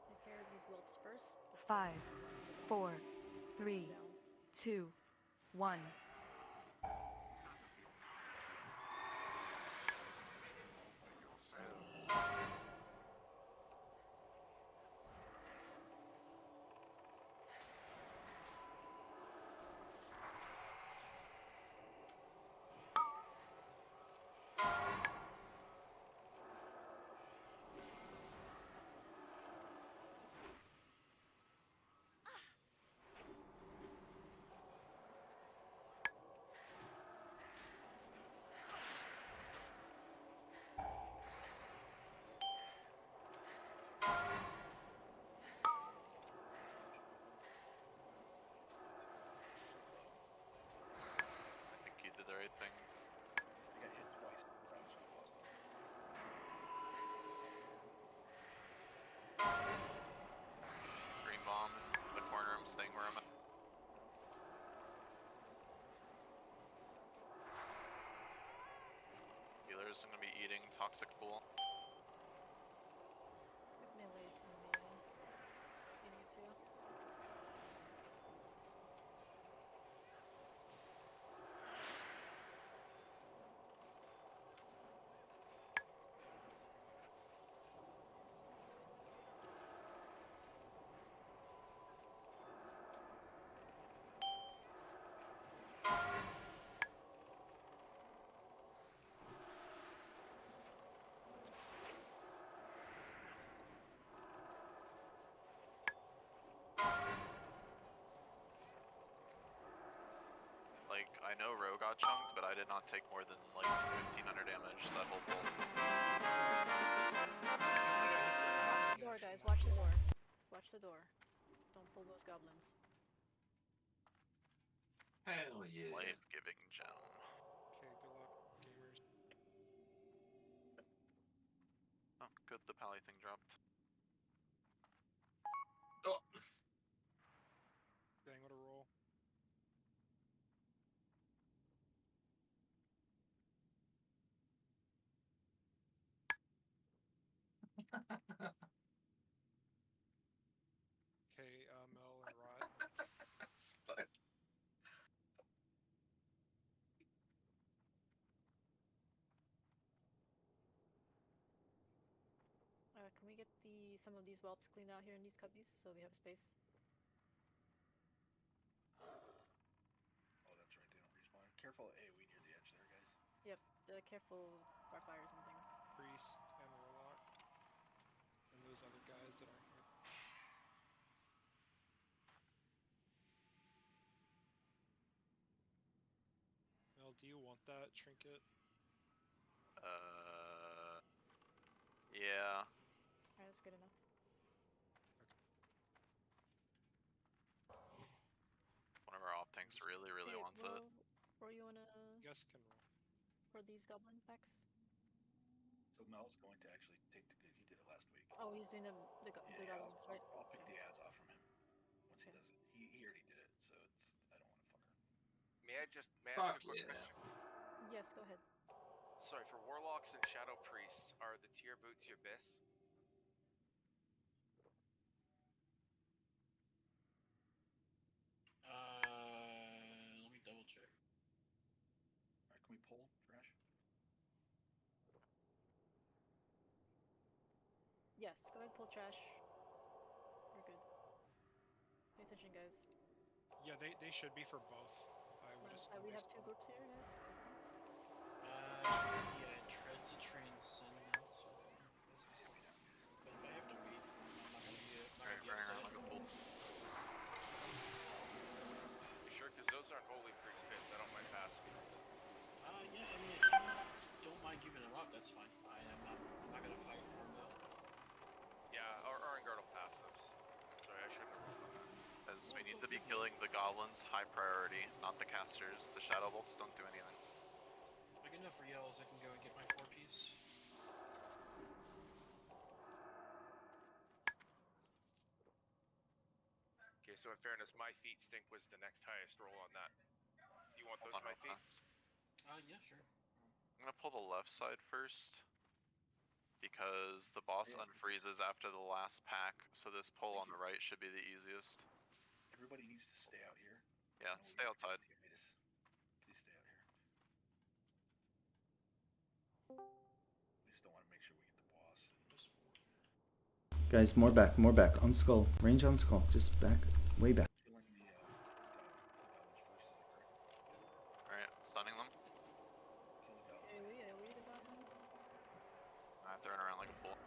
Take care of these whelps first. 5, 4, 3, 2, 1. I think you did the right thing. I got hit twice. That was so lost Green bomb in the corner. I'm staying where I'm at. Healers, I'm gonna be eating toxic pool. Melee's gonna be getting it too. Like, I know Ro got chunked, but I did not take more than like 1500 damage that whole pull. Watch the door, guys. Watch the door. Watch the door. Don't pull those goblins. Hell yeah. Life-giving gem. Okay, good luck, gamers. Oh, good, the pally thing dropped. Oh. Dang, what a roll. Okay, Mel and Rot. That's fun. Can we get some of these whelps cleaned out here in these cubbies so we have space? Oh, that's right. They don't respawn. Careful AoE near the edge there, guys. Yep. Careful fires and things. Priest and Warlock. And those other guys that aren't here. Mel, do you want that trinket? Yeah. Alright, that's good enough. One of our off tanks really wants it. Or you wanna You guys can roll. for these goblin packs? So Mel's going to actually take the. He did it last week. Oh, he's doing the Yeah, goblins, right? I'll pick Okay. the ads off from him once he does it. He already did it, so it's. I don't want to fuck her. May I ask a Fuck quick yeah. question? Yes, go ahead. Sorry, for warlocks and shadow priests, are the tier boots your bis? Let me double check. Alright, can we pull trash? Yes, go ahead, pull trash. We're good. Pay attention, guys. Yeah, they should be for both. I would assume. We have based two on- groups here, guys. Confirm. Yeah, treads a transcendent. So that's the same. But if I have to wait, I'm not gonna be Running around like a fool. You sure? Because those aren't holy priest bis. I don't mind passing those. Yeah. I mean, if you don't mind giving them up, that's fine. I'm not gonna fight for them though. Yeah, our Arengard will pass those. Sorry, I shouldn't have rolled on that. As we need to be killing the goblins, high priority, not the casters. The shadow bolts don't do anything. If I get enough yells, I can go and get my 4-piece. Okay, so in fairness, my feet stink was the next highest roll on that. Do you want those Hold on my real feet? fast. Yeah, sure. I'm gonna pull the left side first. Because the boss unfreezes after the last pack, so this pull on the right should be the easiest. Everybody needs to stay out here. Yeah, stay outside. Please stay out here. We just don't want to make sure we get the boss. Guys, more back. On skull. Range on skull. Just back. Way back. Killing the goblins first, is that correct? Alright, stunning them. Kill the goblins. AoE the goblins. I have to run around like a fool.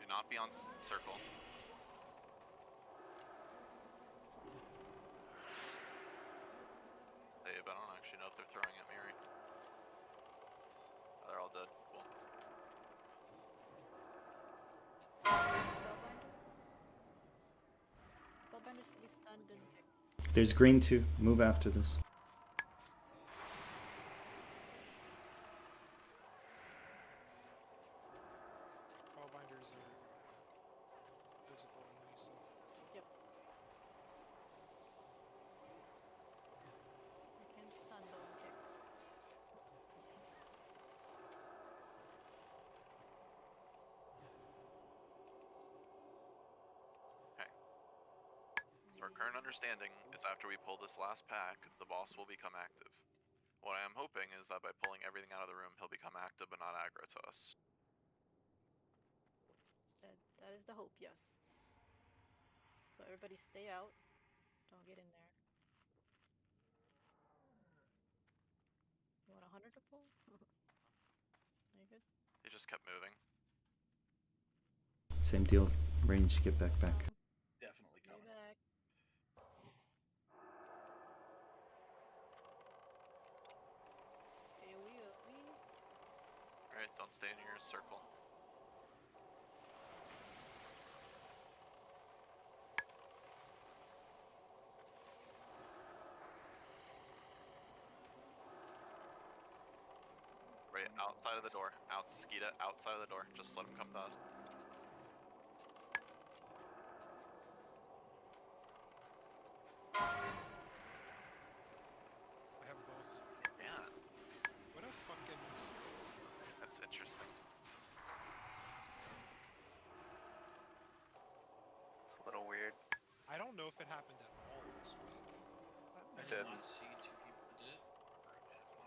Do not be on circle. Save, I don't actually know if they're throwing at me right. Oh, they're all dead. Cool. Spellbinders can be stunned and kicked. There's green too. Move after this. Spellbinders are physical only, so. Yep. You can be stunned though and kicked. Okay. So our current understanding is after we pull this last pack, the boss will become active. What I am hoping is that by pulling everything out of the room, he'll become active but not aggro to us. That is the hope, yes. So everybody stay out. Don't get in there. You want 100 to pull? Are you good? He just kept moving. Same deal. Range. Get back. Definitely Stay coming. back. AoE. Alright, don't stay in your circle. Right outside of the door. Skeeta, outside of the door. Just let him come to us. I have both. Yeah. What a fucking. That's interesting. It's a little weird. I don't know if it happened at all this week. I did not see two people that did it. I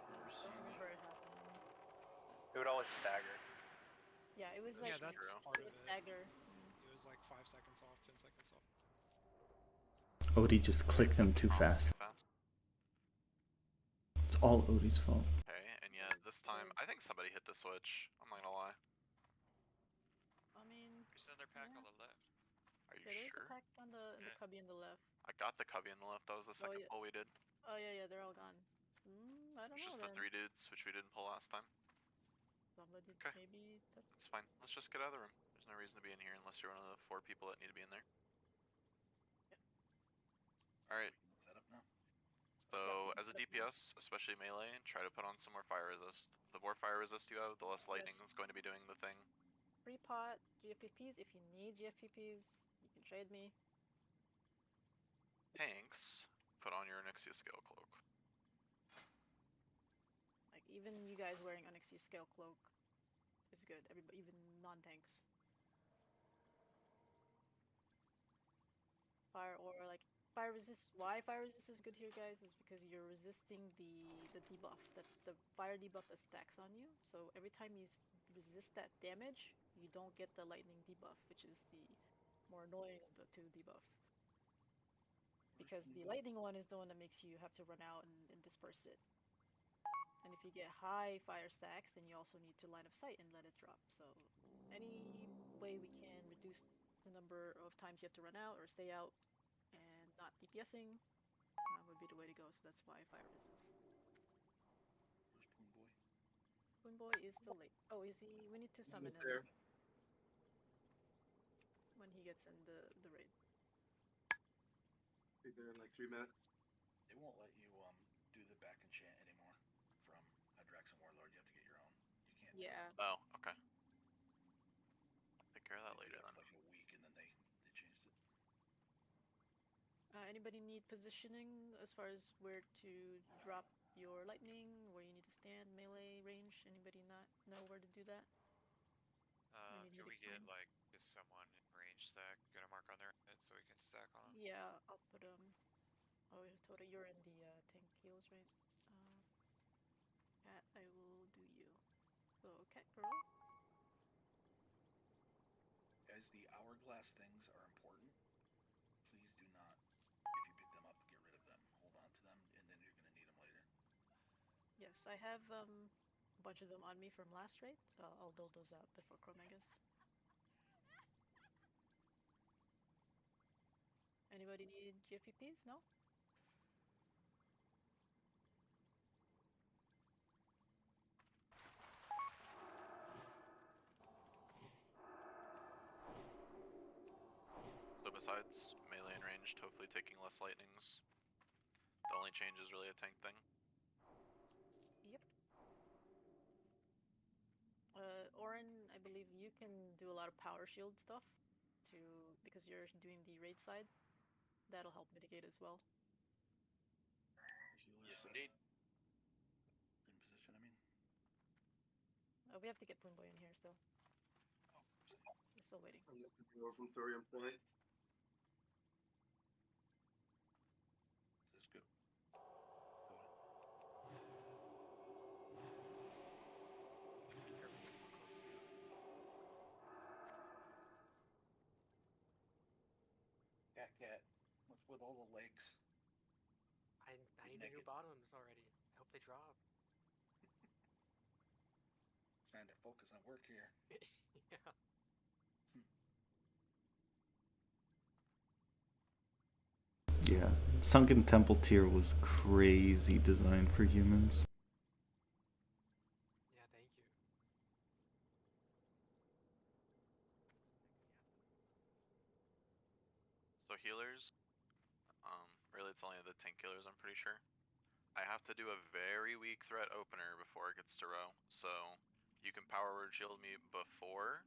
remember Don't seeing remember it. it happening. It would always stagger. Yeah, it was like Yeah, that's it part of would it. stagger. It was like 5 seconds off, 10 seconds off. Odie just clicked them too fast. It's all Odie's fault. Okay, and yeah, time. Is- I think somebody hit the switch. I'm not gonna lie. I mean, There's another pack yeah. on the left. Are you Yeah, there's a sure? pack on the in the Yeah. cubby on the left. I got the cubby on the left. That was the Oh second yeah. pull we did. Oh yeah, they're all gone. I don't It's know just then. the 3 dudes, which we didn't pull last time. Somebody Okay. maybe. That's fine. Let's just get out of the room. There's no reason to be in here unless you're one of the 4 people that need to be in there. Alright. Set up now. So, Yeah, as a set up now. DPS, especially melee, try to put on some more fire resist. The more fire resist you have, the less lightning Yes. is going to be doing the thing. Free pot, GFPPs. If you need GFPPs, you can trade me. Tanks, put on your Onyxia Scale Cloak. Like even you guys wearing Onyxia Scale Cloak is good. Everybody, even non-tanks. Fire or like fire resist. Why fire resist is good here, guys, is because you're resisting the debuff. That's the fire debuff that stacks on you. So every time you resist that damage, you don't get the lightning debuff, which is the more annoying of the 2 debuffs. Because the lightning one is the one that makes you have to run out and disperse it. And if you get high fire stacks, then you also need to line of sight and let it drop. So any way we can reduce the number of times you have to run out or stay out and not DPSing would be the way to go. So that's why fire resist. Where's Poon Boy? Poon Boy is still late. Oh, is he? We need to summon him there. when he gets in the raid. Be there in like 3 minutes. They won't let you do the back enchant anymore from Hydrax and Warlord. You have to get your own. You can't. Yeah. Oh, okay. Take care of that They later did it then. for like a week and then they changed it. Anybody need positioning as far as where to drop your lightning, where you need to stand, melee, range? Anybody not know where to do that? Can we get like just someone in range stack? Get a mark on their head so we can stack on them. Yeah, I'll put Oh, Tota, you're in the tank heals, right? Cat, I will do you. So, cat girl. Guys, the hourglass things are important. Please do not, if you pick them up, get rid of them. Hold on to them, and then you're gonna need them later. Yes, I have a bunch of them on me from last raid, so I'll dole those out before Chromegas. Anybody need GFPs? No? So besides melee and ranged, hopefully taking less lightnings, the only change is really a tank thing. Yep. Orin, I believe you can do a lot of power shield stuff because you're doing the raid side. That'll help mitigate as well. Yes, indeed. In position, I mean. We have to get Poon Boy in here still. Oh, we're still waiting. I'm just gonna go from Thorium Point. This is good. Cat, what's with all the legs? I need to new bottoms already. I hope they drop. Trying to focus on work here. Yeah. Yeah, Sunken Temple tier was crazy design for humans. Yeah, thank you. So healers, really it's only the tank killers I'm pretty sure. I have to do a very weak threat opener before it gets to row, so you can power word shield me before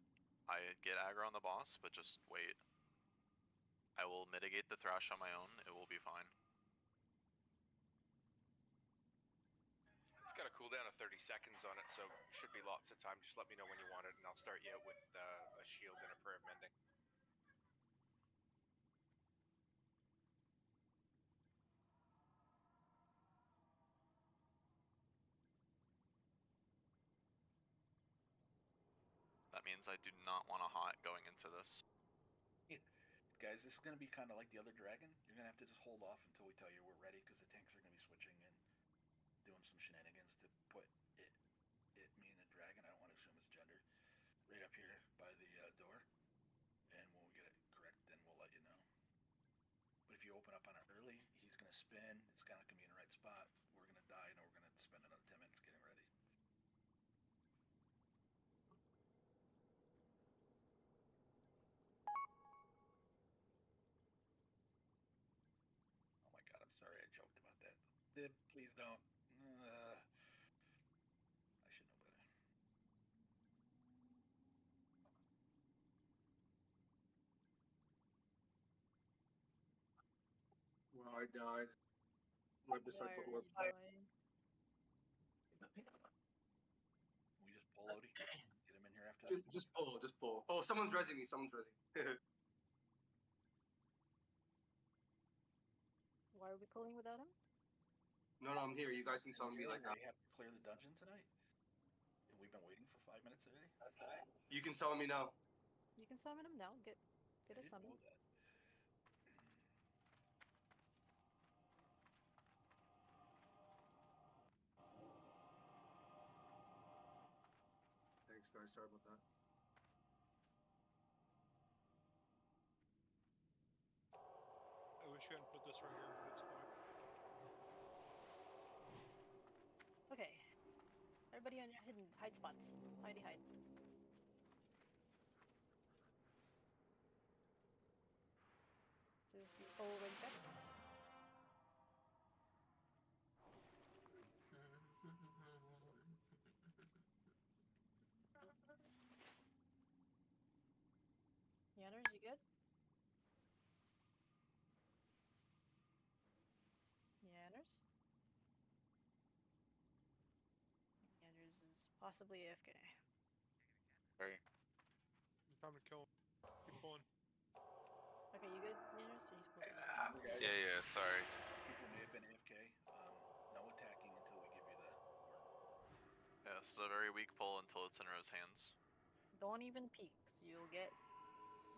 I get aggro on the boss, but just wait. I will mitigate the thrash on my own, it will be fine. It's got a cooldown of 30 seconds on it, so should be lots of time. Just let me know when you want it, and I'll start you out with a shield and a prayer of mending. That means I do not want a hot going into this. Guys, this is going to be kind of like the other dragon. You're going to have to just hold off until we tell you we're ready, because the tanks are going to be switching and doing some shenanigans to put it if you open up on it early, he's gonna spin. It's not gonna be in the right spot. We're gonna die, and we're gonna spend another 10 minutes getting ready. Oh my god, I'm sorry I joked about that. Dib, please don't. I should know better. Well, I died. Right beside the orb. We just pull Odie. Get him in here after that. Just pull, just pull. Oh, someone's rezzing me. Someone's rezzing. Why are we pulling without him? No, I'm here. You guys can summon me like They have to clear the dungeon tonight, and we've been waiting for 5 minutes already. You can summon me now. You can summon him now. Get I a didn't summon. know that. Thanks, guys. Sorry about that. I wish you hadn't put this right here, but it's fine. Okay. Everybody on your hidden hide spots. Hidey hide. This is the O-ring deck. Yanners, you good? Yanners? Yanners is possibly AFK. Sorry. Time to kill him. Keep pulling. Okay, you good, Yanners? Or he's pulling? Yeah, sorry. People may have been AFK. No attacking until we give you the orb. Yeah, this is a very weak pull until it's in Ro's hands. Don't even peek, so you'll get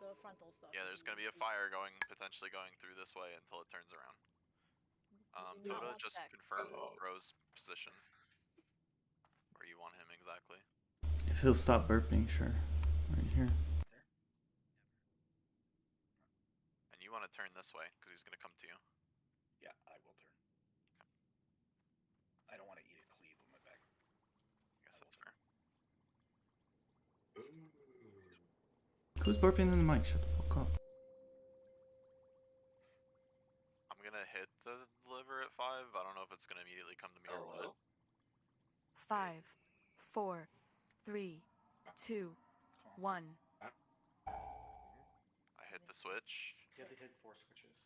the frontal stuff. Yeah, there's gonna be a fire potentially going through this way until it turns around. do not Tota, want just that. confirm Ro's position. Where you want him exactly. If he'll stop burping, sure. Right here. And you want to turn this way, because he's gonna come to you. Yeah, I will turn. Okay. I don't want to eat a cleave with my back. I guess that's fair. Who's burping in the mic? Shut the fuck up. I'm gonna hit the liver at 5. I don't know if it's gonna immediately come to me or what. 5, 4, 3, 2, 1. I hit the switch. You have to hit 4 switches.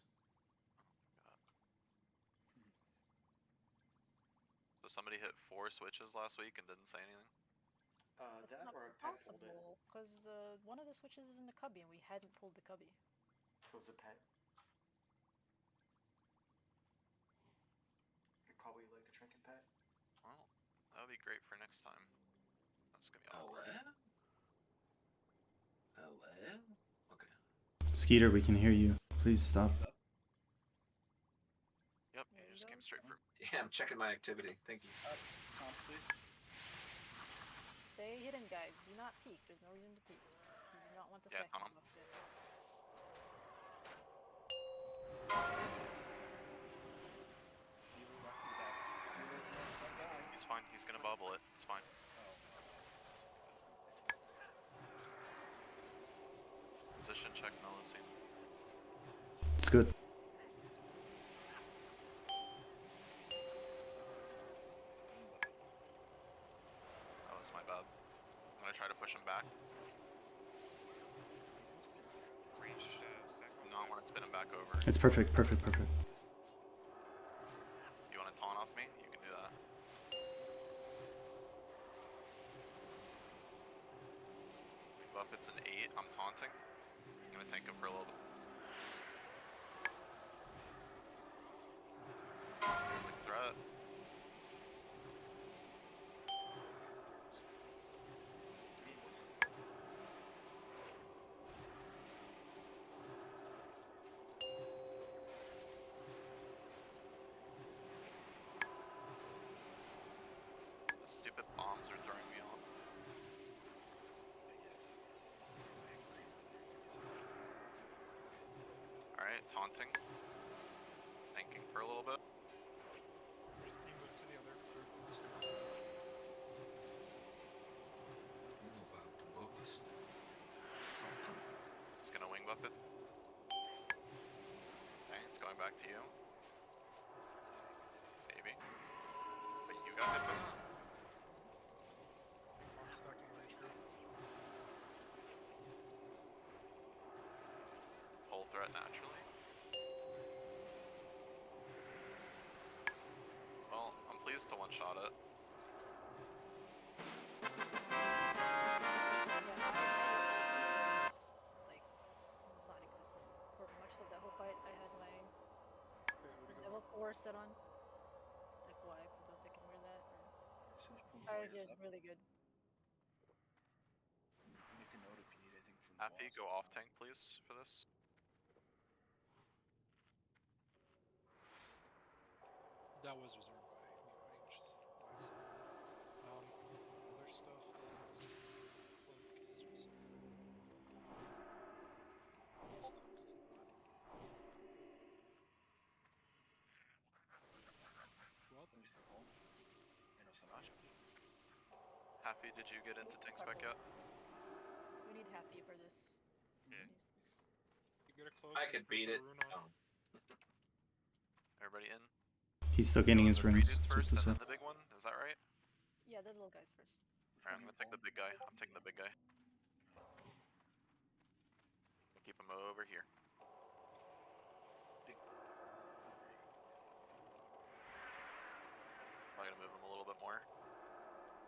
So somebody hit 4 switches last week and didn't say anything? That's That not or a pet pulled it. possible, because one of the switches is in the cubby, and we hadn't pulled the cubby. So it's a pet. Probably like the trinket pet. Well, that would be great for next time. That's gonna be awkward. Okay. Skeeter, we can hear you. Please stop. Yep, you just came straight through. Yeah, I'm checking my activity. Thank you. Comps, please. Stay hidden, guys. Do not peek. There's no reason to peek. You do not want to stack Tom. them up there. He's fine. He's gonna bubble it. It's fine. Position check, Melusine. It's good. That was my bad. I'm gonna try to push him back. Ranged No, I want to spin him back over. It's perfect, perfect, perfect. You want to taunt off me? You can do that. Buff, it's an 8. I'm taunting. I'm gonna tank him for a little bit. There's a threat. The stupid bombs are throwing me off. Alright, taunting. for a little bit. Just can you move to the other group? Move out the books. It's gonna wing buff it. Okay, it's going back to you. Maybe. But you got hit by that. I'm stuck in range group. Full threat naturally. Well, I'm pleased to one-shot it. Like non-existent for much of that whole fight. I had my level 4 set on. Just FY for those that can wear that. Fire gear is really good. Make a note if you need anything from Happy, go off tank, please, for this. That was reserved by me ranged. Other stuff is cloak is reserved. This cloak is not. Well, Thanks to home. You know, some Happy, did you get into tank spec yet? We need Happy for this. Yeah. You get a cloak. I could beat it. Oh. Everybody in? He's still gaining his The three runes, dudes first just to and say. then the big one, is that right? Yeah, the little guys first. Alright, I'm gonna take the big guy. I'm taking the big guy. Keep him over here. Probably gonna move him a little bit more.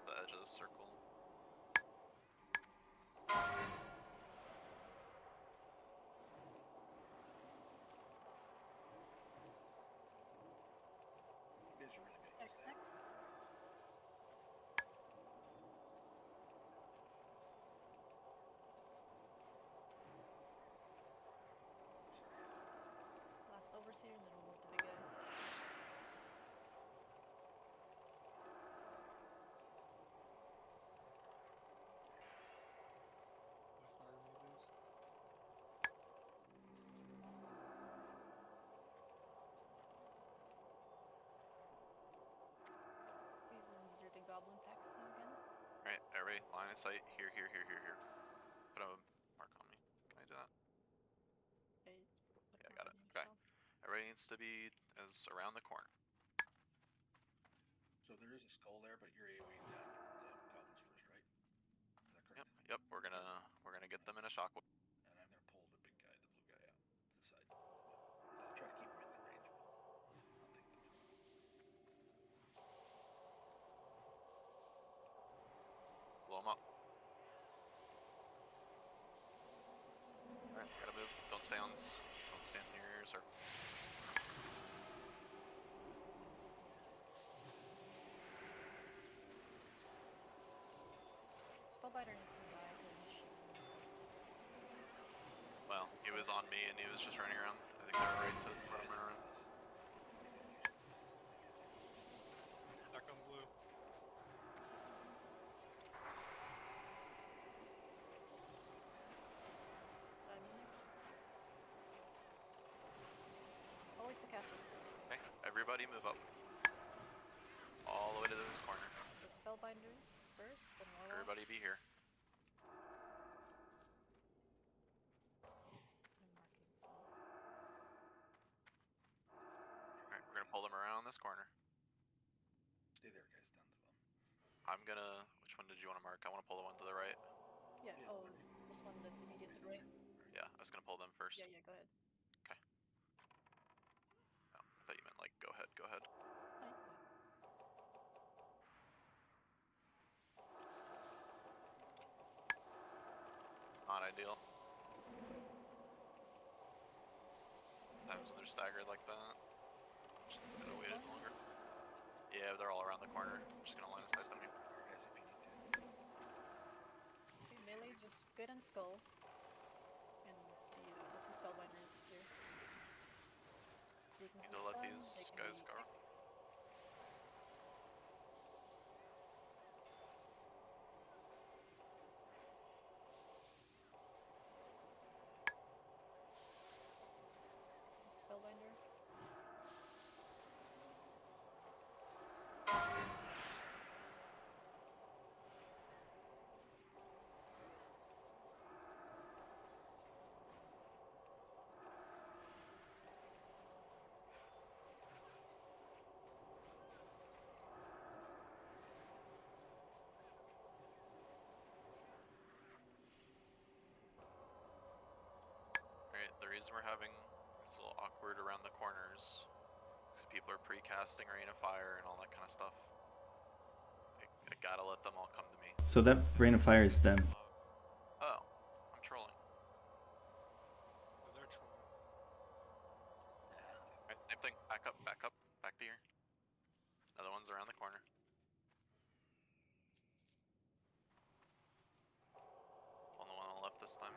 The edge of the circle. Next. Last overseer, and then we'll move the big guy. My fire mages. He's in deserted goblin packs now again. Alright, everybody, line of sight. Here. Put a mark on me. Can I do that? Yeah, I got it. Okay. Everybody needs to be as around the corner. So there is a skull there, but you're AoEing down the goblins first, right? Is that correct? Yep. We're gonna get them in a shockwave. And I'm gonna pull the big guy, the blue guy, out to the side. I'll try to keep him in the range, but I'll take them. Blow them up. Alright, gotta move. Don't stand near your circle. Spellbinder needs to die because his shield is like... Well, he was on me and he was just running around. I think they were right to let him run around. Back on blue. Always the casters first. Okay, everybody move up. All the way to this corner. The spellbinders first, and warlocks. Everybody be here. Alright, we're gonna pull them around this corner. Stay there, guys, down to them. I'm gonna... Which one did you want to mark? I want to pull the one to the right. Yeah, oh, this one that's immediate to the right? Yeah, I was gonna pull them first. Yeah, go ahead. Okay. Oh, I thought you meant like, go ahead. Not ideal. Times when they're staggered like that. Just could have waited longer. Yeah, they're all around the corner. I'm just gonna line of sight them here. Okay, melee, just good and skull. And the two spellbinders is here. Need to let these guys go. Spellbinder. covered around the corners. People are pre-casting Rain of Fire and all that kind of stuff. I gotta let them all come to me. So that Rain of Fire is them. Oh, I'm trolling. Oh, they're trolling. Alright, same thing. Back up, back to here. Another one's around the corner. On the one on the left this time.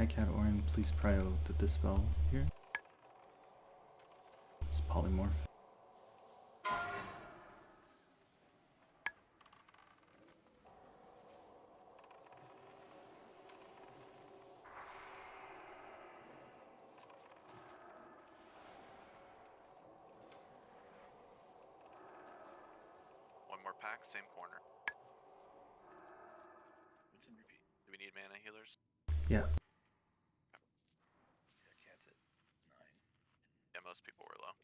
Cat Orin, please prio the dispel here. It's polymorph. One more pack, same corner. Rinse and repeat. Do we need mana healers? Yeah. Yeah, cat's at 9. Yeah, most people were low.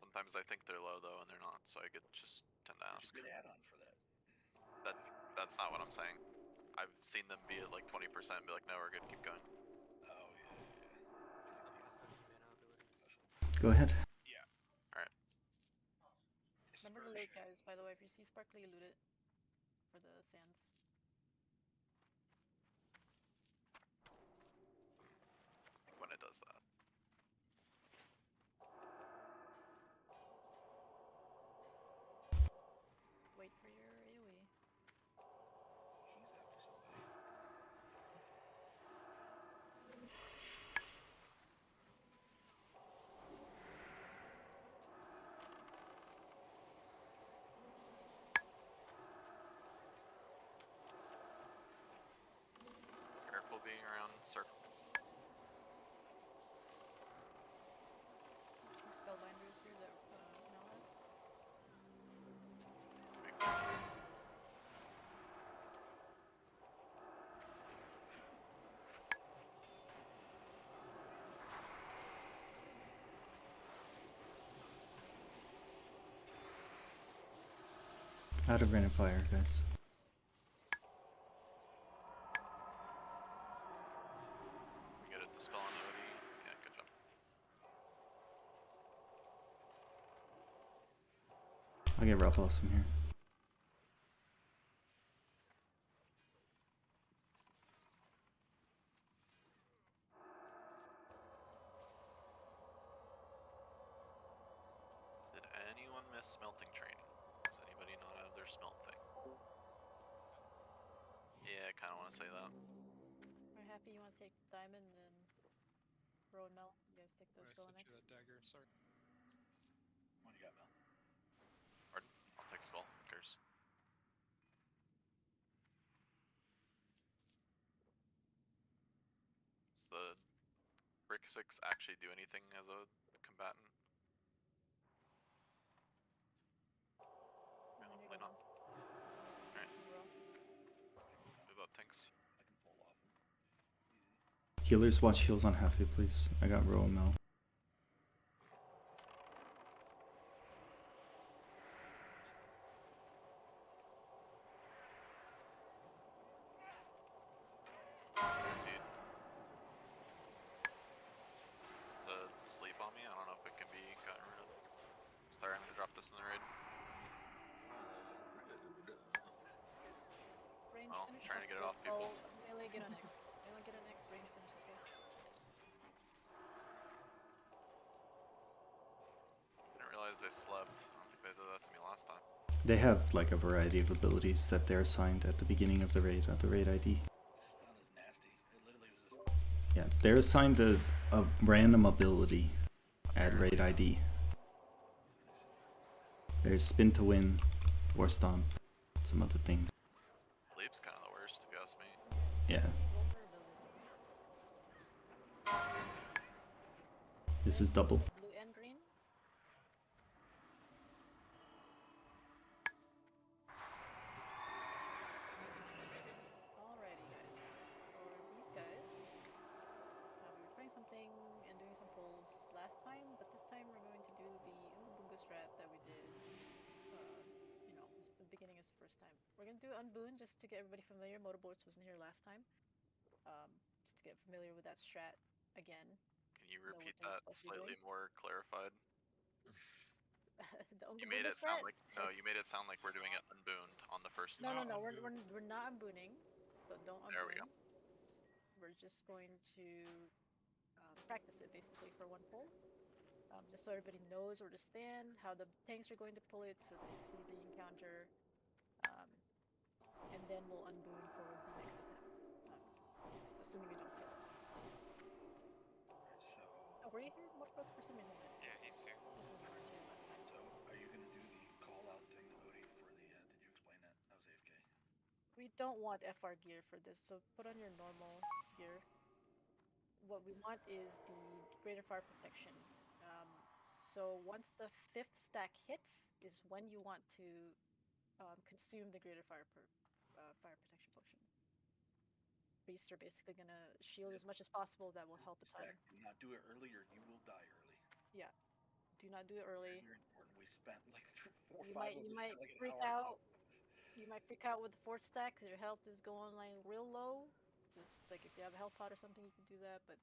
Sometimes I think they're low though, and they're not, so I could just tend to There's ask. a good add-on for that. That's not what I'm saying. I've seen them be at like 20% and be like, no, we're good, keep going. Oh, yeah. Go ahead. Yeah. Alright. Remember the lake, guys, by the way. If you see sparkly, loot it for the sands. When it does that. Just wait for your AoE. He's after somebody. Careful being around circle. Two spellbinders here that Mel has. Out of Rain of Fire, guys. We get a dispel on OD. Yeah, good job. I'll get Raw Blossom here. Did anyone miss smelting training? Does anybody not have their smelt thing? Yeah, I kinda wanna say that. We're happy you want to take Diamond and Ro and Mel. You guys take the I spell sent you next. that dagger, sorry. What do you got, Mel? Pardon? I'll take spell, who cares? Does the Brick 6 actually do anything as a combatant? Yeah, hopefully not. Alright. Move up, tanks. I can pull off him. Easy. Healers, watch heals on halfway, please. I got Ro and Mel. Succeed. The sleep on me, I don't know if it can be gotten rid of. Sorry, I'm gonna drop this in the raid. Range, Well, finish trying to get it off this people. all. Melee, get on X. Melee, get on X. Range, finish this all. Didn't realize they slept. I don't think they did that to me last time. They have like a variety of abilities that they're assigned at the beginning of the raid, at the raid ID. Stun is nasty. It literally was just... Yeah, they're assigned a random ability at raid ID. There's Spin to Win, War Stomp, some other things. Sleep's kind of the worst, if you ask me. Yeah. This is double. Blue and green. Alrighty, guys. For these guys, we were trying something and doing some pulls last time, but this time we're going to do the Unbunga strat that we did. Just the beginning is the first time. We're gonna do Unboon just to get everybody familiar. Motorboards wasn't here last time. Just to get familiar with that strat again. Can you repeat that slightly more clarified? You made it sound like you made it sound like we're doing it unbooned on the first. No, we're not unbooning, so don't unboon. There we go. We're just going to practice it basically for one pull, just so everybody knows where to stand, how the tanks are going to pull it, so they see the encounter, and then we'll unboon for the next attempt, assuming we don't kill it. So. Oh, were you here? What was for some reason? Yeah, he's here. So, are you gonna do the call out thing, Odie, for the? Did you explain that? I was AFK. We don't want FR gear for this, so put on your normal gear. What we want is the greater fire protection. So once the 5th stack hits is when you want to consume the greater fire protection potion. Priests are basically gonna shield as much as possible. That will help the time. Do not do it early, or you will die early. Yeah, do not do it early. Very important. We spent like 4 or 5 You might freak out. You might freak out with the 4th stack because your health is going like real low. Just like if you have a health pot or something, you can do that. But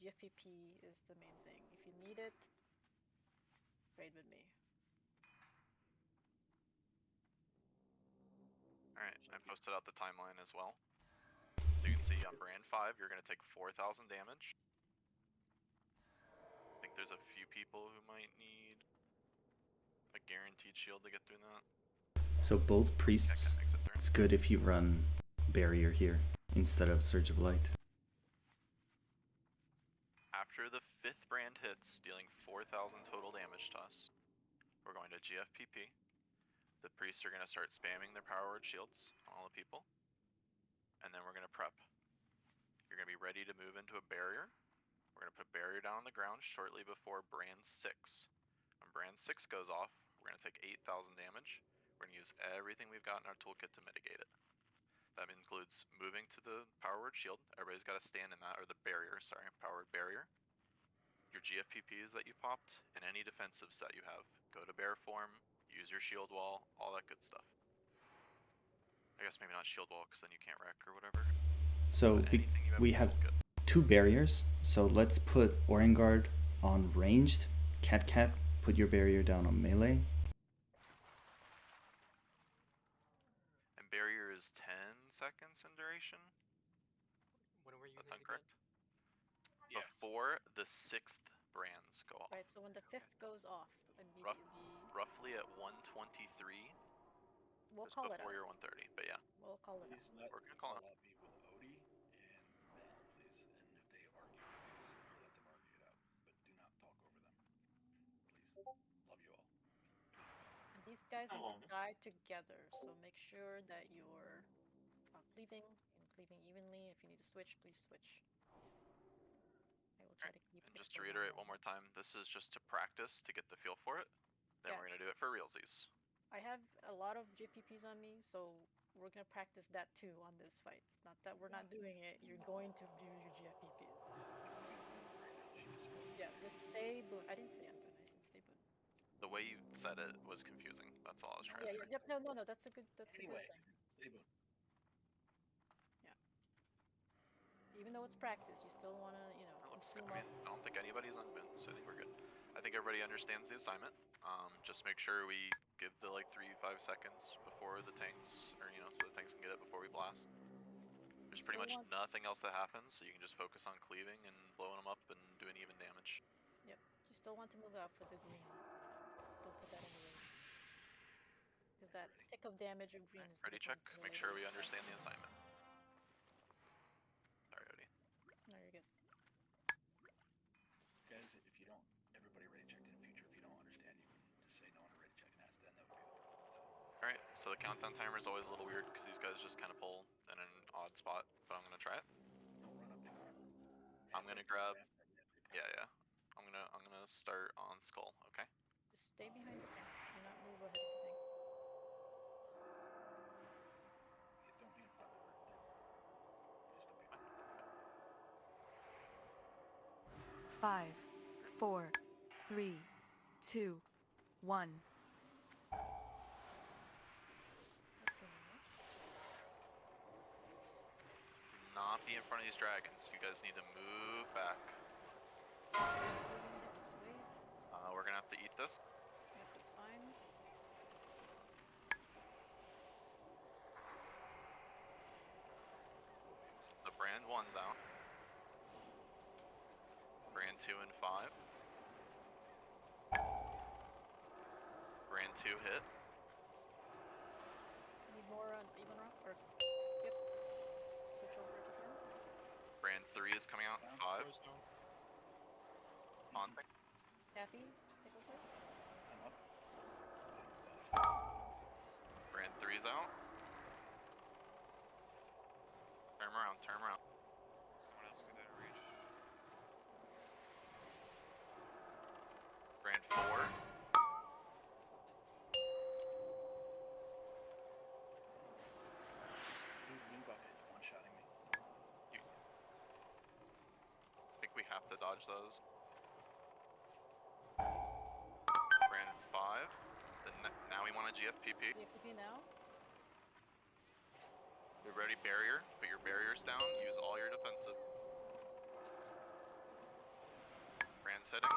GFPP is the main thing. If you need it, trade with me. Alright, I posted out the timeline as well. So you can see on brand 5, you're going to take 4,000 damage. I think there's a few people who might need a guaranteed shield to get through that. So both priests, it's good if you run barrier here instead of Surge of Light. After the 5th brand hits, dealing 4,000 total damage to us, we're going to GFPP. The priests are going to start spamming their power word shields on all the people. And then we're going to prep. You're going to be ready to move into a barrier. We're going to put barrier down on the ground shortly before brand 6. When brand 6 goes off, we're going to take 8,000 damage. We're going to use everything we've got in our toolkit to mitigate it. That includes moving to the power word shield. Everybody's got to stand in that, or the barrier, sorry, power word barrier. Your GFPPs that you popped, and any defensives that you have. Go to bear form, use your shield wall, all that good stuff. I guess maybe not shield wall, because then you can't wreck or whatever. So we have 2 barriers, so let's put Orangard on ranged. Cat, put your barrier down on melee. And barrier is 10 seconds in duration? When were you That's incorrect? Yes. Before the 6th brands go off. Right, so when the 5th goes off, immediately... Roughly at 123. We'll call it out. Before your 130, but yeah. We'll call it out. We're gonna call it out. Be with Odie and Mel, please. And if they argue, let them argue it out. But do not talk over them. Please. Love you all. And these guys need to die together, so make sure that you're cleaving evenly. If you need to switch, please switch. I will try to keep. And just to reiterate one more time, this is just to practice to get the feel for it. Then we're gonna do it for realsies. I have a lot of GPPs on me, so we're gonna practice that too on this fight. It's not that we're not doing it. You're going to do your GFPPs. Yeah, just stay boon. I didn't say unboon. I said stay boon. The way you said it was confusing. That's all I was trying to say. Yep. No. That's a good. That's a good thing. Stay boon. Even though it's practice, you still want to, consume up. I don't think anybody's unbound, so I think we're good. I think everybody understands the assignment. Just make sure we give the 3-5 seconds before the tanks, or so the tanks can get it before we blast. There's pretty much nothing else that happens, so you can just focus on cleaving and blowing them up and doing even damage. Yep. You still want to move out for the green. Don't put that in the range. Because that tick of damage of green is... Ready, check. Make sure we understand the assignment. No, you're good. Guys, if you don't, everybody ready check in the future. If you don't understand, you can just say no on a ready check and ask them. That would be the problem with Alright, so the countdown timer is always a little weird because these guys just kind of pull in an odd spot, but I'm gonna try it. Don't run up anymore. I'm gonna grab. Yeah. I'm gonna start on skull. Okay. Just stay behind the tank. Do not move ahead of the tank. Yeah, don't be in front of her. Just don't be in front. 5, 4, 3, 2, 1. That's gonna be nice. Not be in front of these dragons. You guys need to move back. Just wait. We're gonna have to eat this. Yep, that's fine. The brand 1's out. Brand 2 and 5. Brand 2 hit. Need more on even rock or yep. Switch over if you can. Brand 3 is coming out. 5. Goes down. Haunting. Kathy, take over. I'm up. Brand 3's out. Turn 'em around. Turn 'em around. Someone else get that reach. Brand 4. Wing buff is one-shotting me. I think we have to dodge those. Brand 5. Now we want a GFPP. GFPP now. You're ready, barrier. Put your barriers down. Use all your defensive. Brand's hitting.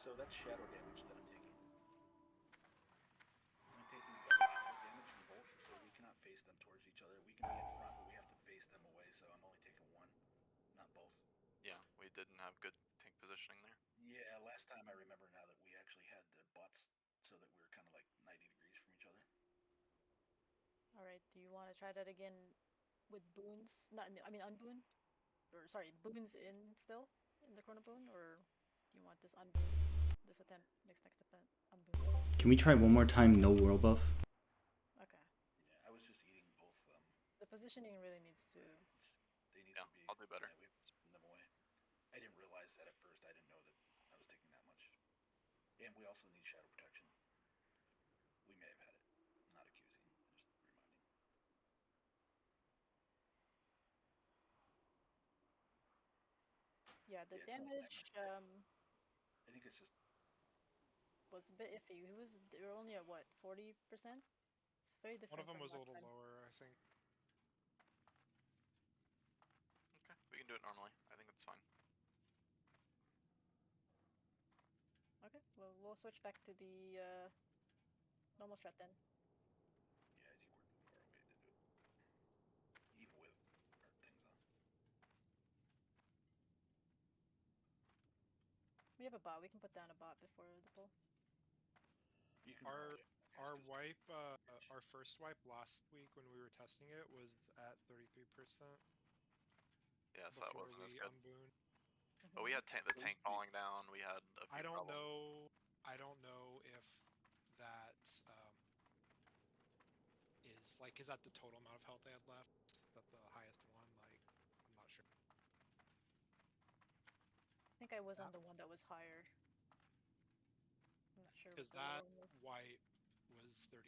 So that's shadow damage that I'm taking. I'm taking double shadow damage from both, so we cannot face them towards each other. We can be in front, but we have to face them away, so I'm only taking one, not both. Yeah, we didn't have good tank positioning there. Yeah, last time I remember now that we actually had the butts so that we were kind of like 90 degrees from each other. Alright, do you want to try that again with boons? Not, I mean unboon? Or sorry, boons in still? In the chrono boon? Or do you want this unboon? This attempt, next attempt, unboon? Can we try one more time, no world buff? Okay. Yeah, I was just eating both. The positioning really needs to... They need Yeah, to be... I'll do better. Yeah, we have to spin them away. I didn't realize that at first. I didn't know that I was taking that much. And we also need shadow protection. We may have had it. I'm not accusing, just reminding. Yeah, the Yeah, it's not damage I think it's just... was a bit iffy. They were only at what, 40%? It's very different. One of them from was a last little time. lower, I think. Okay, we can do it normally. I think it's fine. Okay, well, we'll switch back to the normal strat then. Yeah, as you were too far away to do it. Even with our things on. We have a bot. We can put down a bot before the pull. You can Our wipe, our first wipe last week when we were testing it was at 33%. Yeah, so that before wasn't as we good. unbooned. But we had the tank falling down. We had a few I don't problems. I don't know if that is that the total amount of health they had left? Is that the highest one? Like, I'm not sure. I think I was on the one that was higher. I'm not sure what Because the that lower one was. wipe was 36%,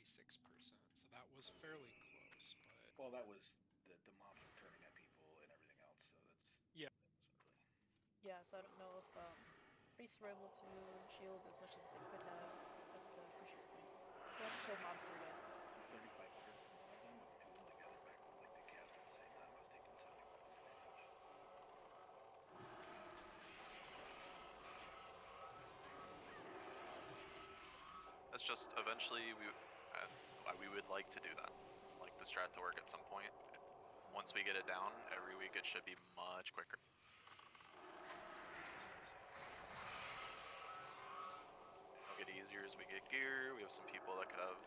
so that was fairly close. But well, that was the mobs were turning at people and everything else, so that's yeah. That wasn't really. Yeah, so I don't know if priests were able to shield as much as they could have at the crucial point. We have to kill mobs here, guys. 3,500 from one of them, but two of them together back like they cast at the same time. I was taking 7,500 damage. That's just eventually we would like to do that, like the strat to work at some point. Once we get it down, every week it should be much quicker. It'll get easier as we get gear. We have some people that could have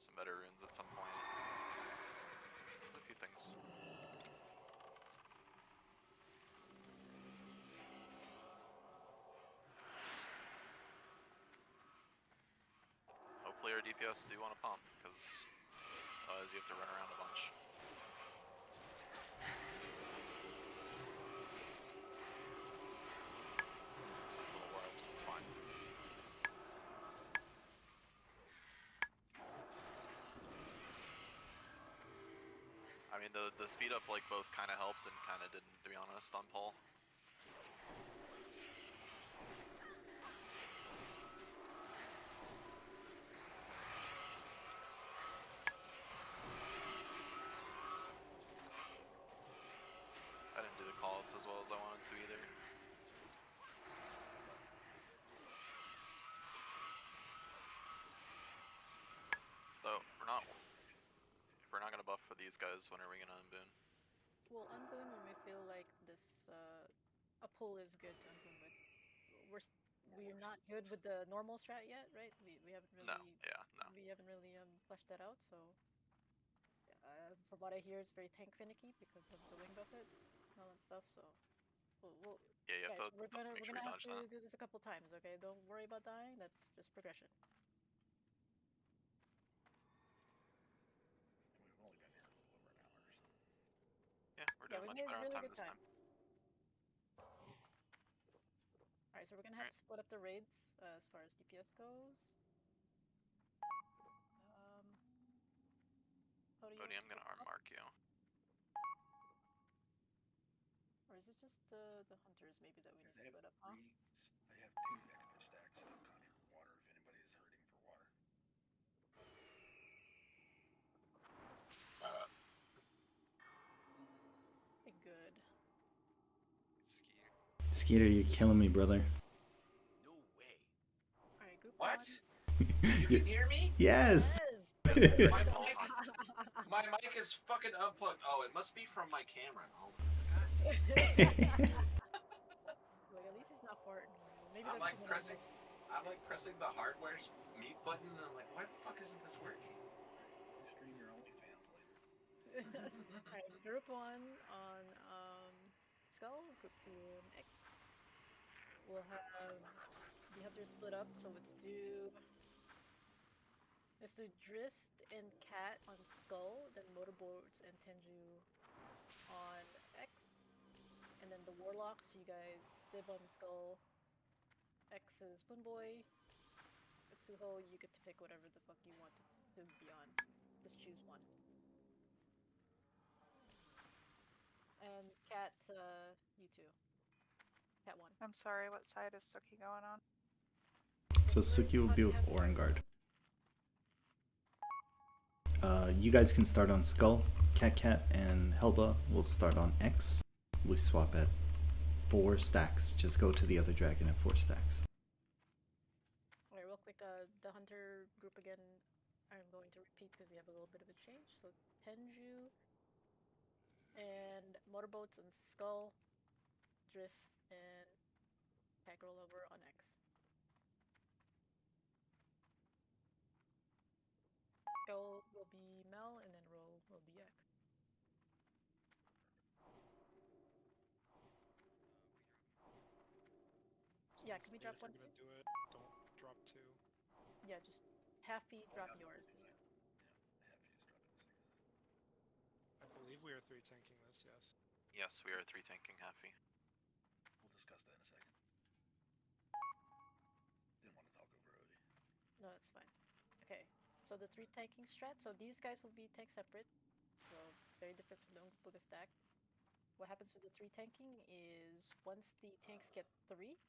some better runes at some point. There's a few things. our DPS do want to pump, because otherwise you have to run around a bunch. Little warps, it's fine. I mean, the speed up like both kind of helped and kind of didn't, to be honest, on pull. I didn't do the callouts as well as I wanted to either. So if we're not gonna buff for these guys, when are we gonna unboon? We'll unboon when we feel like this a pull is good to unboon with. We're not good with the normal strat yet, right? We haven't really we haven't really fleshed that out. So from what I hear, it's very tank finicky because of the wing buffet and all that stuff. So we'll Yeah, you have guys, to we're gonna make sure you have dodge to that. do this a couple times. Okay, don't worry about dying. That's just progression. We've only been here a little over an hour, so. Yeah, we're doing much better on time this time. Alright, so we're gonna have to split up the raids as far as DPS goes. Cody, I'm gonna arm mark you. Or is it just the hunters maybe that we need to split up, huh? I have 2 expert stacks of conjured water if anybody is hurting for water. Good. Skeeter, you're killing me, brother. No way. Alright, group What? You You can hear me? Yes. My mic is fucking unplugged. Oh, it must be from my camera. Oh my Like at least he's not farting. Maybe I'm that's like pressing the hardware mute button and I'm like, why the fuck isn't this working? You stream your OnlyFans later. Alright, group 1 on Skull, group 2 on X. We'll have the hunters split up, so let's do Drist and Cat on Skull, then Motorboards and Tenju on X. And then the Warlocks, you guys live on Skull. X is Spoonboy. Suho, you get to pick whatever the fuck you want to be on. Just choose one. And Cat, you too. Cat 1. I'm sorry, what side is Suki going on? So Suki will be with Orangard. You guys can start on Skull. Cat and Helba will start on X. We swap at 4 stacks. Just go to the other dragon at 4 stacks. Alright, real quick, the hunter group again, I'm going to repeat because we have a little bit of a change. So Tenju and Motorboats and Skull, Driss and Pack Rollover on X. Skull will be Mel and then Roll will be X. Yeah, can we drop one, please? Do it. Don't drop 2. Yeah, just halfy drop yours. I believe we are 3 tanking this, yes. Yes, we are 3 tanking Happy. We'll discuss that in a second. Didn't want to talk over Odie. No, that's fine. Okay, so the 3 tanking strat. So these guys will be tank separate. So very different from the Ungapuga stack. What happens with the 3 tanking is once the tanks get 3,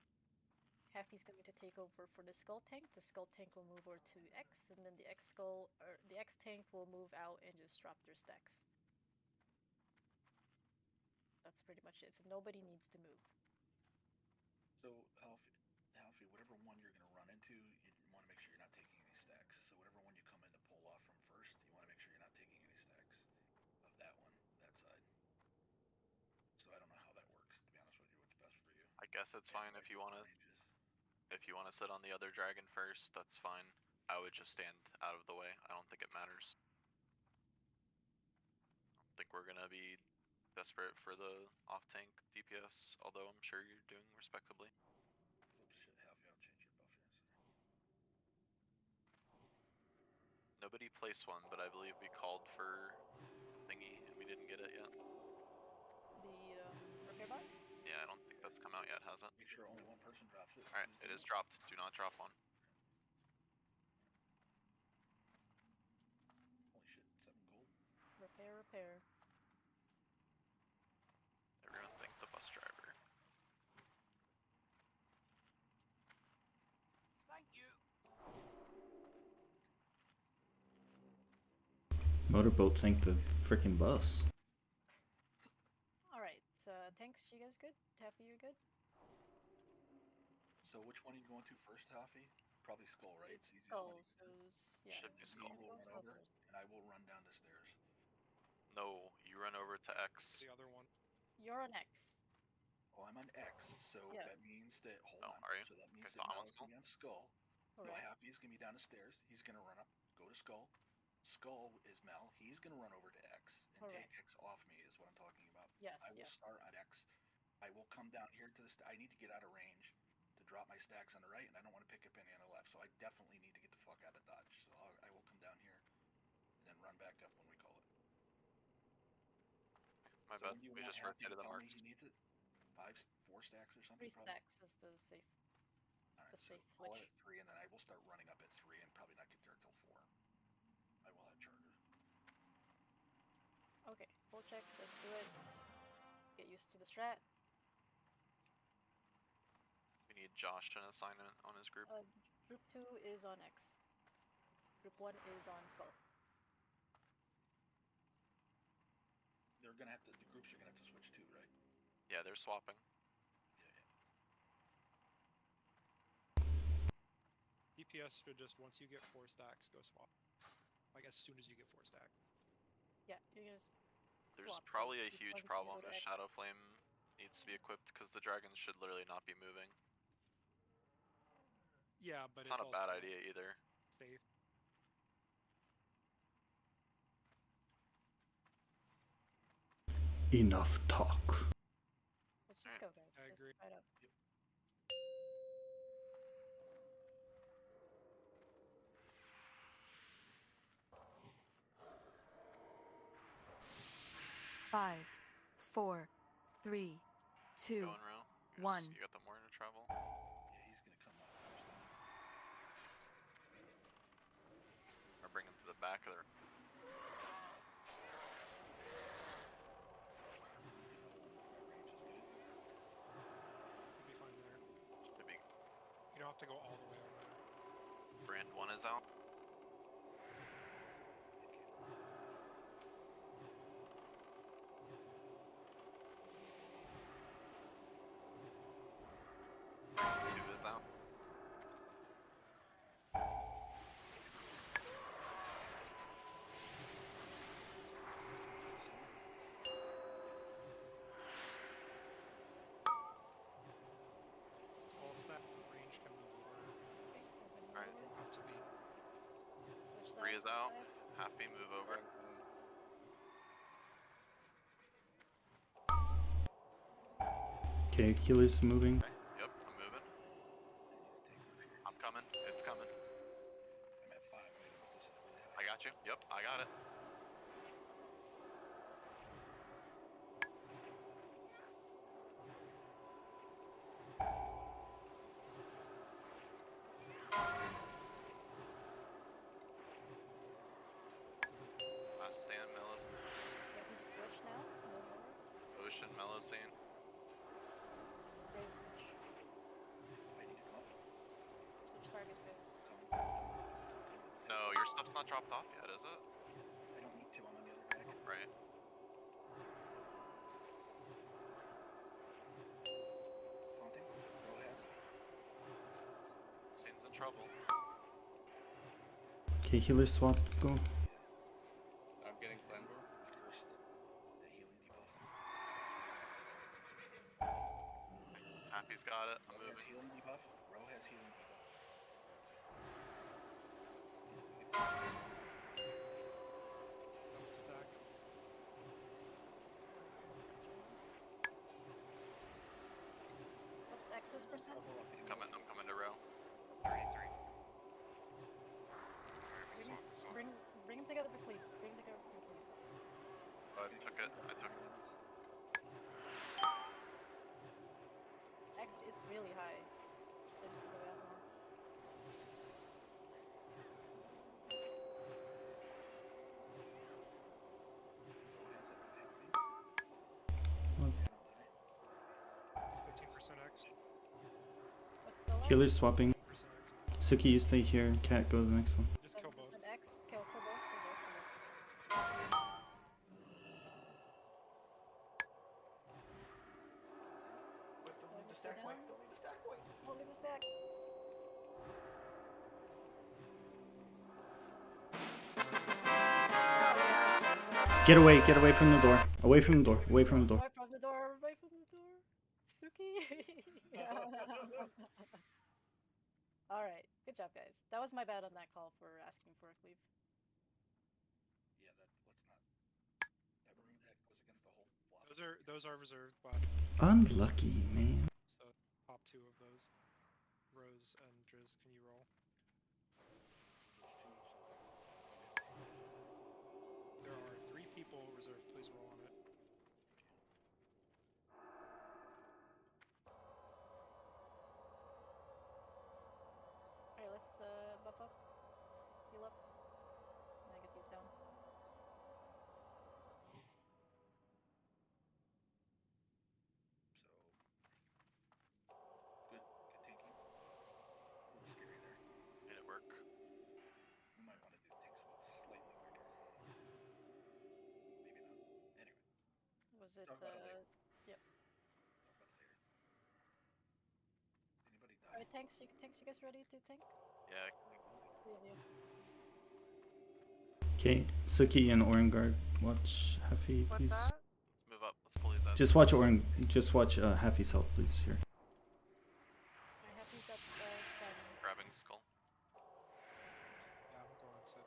Happy's going to take over for the Skull tank. The Skull tank will move over to X, and then the X tank will move out and just drop their stacks. That's pretty much it. So nobody needs to move. So Halfie, whatever one you're going to run into, you want to make sure you're not taking any stacks. So whatever one you come in to pull off from first, you want to make sure you're not taking any stacks of that one, that side. So I don't know how that works, to be honest with you. What's best for you? I guess it's fine if you want to. If you want to sit on the other dragon first, that's fine. I would just stand out of the way. I don't think it matters. I don't think we're gonna be desperate for the off-tank DPS, although I'm sure you're doing respectably. Oops, shit, Halfie, I'll change your buff here. Sorry. Nobody placed one, but I believe we called for thingy and we didn't get it yet. The repair bot? Yeah, I don't think that's come out yet, has it? Make sure only one person drops it. Alright, it is dropped. Do not drop one. Holy shit, 7 gold. Repair. Everyone thank the bus driver. Thank you. Motorboat thank the freaking bus. Alright, tanks, you guys good? Taffy, you're good? So which one are you going to first, Taffy? Probably Skull, right? It's the easiest Skull, one. so yeah. Should be You Skull. will run Skull over, first. and I will run down the stairs. No, you run over to X. The other one. You're on X. Well, I'm on X, so Yeah. that means that, hold Oh, on. are you? So that means Okay, that so I'm on Mel's Skull? gonna be on Skull. No, Correct. Happy's gonna be down the stairs. He's gonna run up, go to Skull. Skull is Mel. He's gonna run over to X and Correct. take X off me, is what I'm talking about. Yes, I will yes. start at X. I will come down here to the I need to get out of range to drop my stacks on the right, and I don't want to pick up any on the left, so I definitely need to get the fuck out of Dodge. So I will come down here and then run back up when we call it. My So bad. when do you We want just Happy to rotated the tell me marks. he needs it? 4 stacks or something? 3 probably? stacks is the safe. Alright, The so safe call it switch. at 3, and then I will start running up at 3 and probably not get there until 4. I will have chargers. Okay, full check, let's do it. Get used to the strat. We need Josh an assignment on his group. Group 2 is on X. Group 1 is on Skull. They're gonna have to, the groups are gonna have to switch too, right? Yeah, they're swapping. DPS should just, once you get 4 stacks, go swap. Like, as soon as you get 4 stacks. Yeah, you're gonna There's swap. probably So a group huge 1's gonna problem go to if X. Shadow Flame needs to be equipped because the dragons should literally not be moving. Yeah, but It's not a bad also idea either. safe. Enough talk. Let's just go, guys. I Let's agree. try it out. Five, four, three, two, Going row. one. You got the morning to travel. Yeah, he's gonna come up first. Or bring him to the back of the. You'll be fine there. Should be. You don't have to go all the way over there. Brand 1 is out. Brand 2 is out. All stack range can move over. Alright. Don't have to be. Switch 3 is stacks, out. switch stacks. Happy, move over. Okay, healer's moving. Okay. Yep, I'm moving. I'm coming. It's coming. I'm at 5. I got you. Yep, I got it. Last stand, Melis. You guys need to switch now. Move over. Ocean, Melusine. Brave switch. I need to come up. Switch targets, guys. No, your stuff's not dropped off yet, is it? I don't need to. I'm on the other wagon. Right. Taunting. Row has. Scene's in trouble. Okay, healer swap, go. I'm getting cleanser. Cursed. The healing debuff. Happy's got it. I'm Row has moving. healing debuff. Row has healing debuff. Don't stack. What's X's percent? I'm coming to row. 33. 3 Bring him together for cleave. Bring him together for cleave. I took it. I took it. X is really high. I just took a bad one. X. What's still up? Healer's swapping. Suki, you stay here. Cat, go to the next one. Just kill both. X, kill both. Don't leave the stack point. Don't leave the stack point. Don't leave the stack. Get away from the door. Away from the door. Away from the door. Away from the door. Away from the door. Suki. Alright, good job, guys. That was my bad on that call for asking for a cleave. Yeah, let's not. That rune deck was against the whole philosophy. Those are reserved, but Unlucky, man. so top two of those. Rose and Driz, can you roll? There are 3 people reserved. Please roll on it. Alright, let's buff up. Heal up. And then get these down. So, good tanking. Cool scary there. Made it work. We might want to do tank swap slightly quicker. Maybe not. Anyway. Was it Talk about it later. Yep. Talk about it later. Anybody die? Alright, tanks, you guys ready to tank? Yeah. Yeah. Okay, Suki and Orangard, watch Haffy, please. What's that? Let's move up. Let's pull these out. Just watch Haffy's help, please, here. Alright, Happy's got Grabbing skull. Yeah, I'm going to.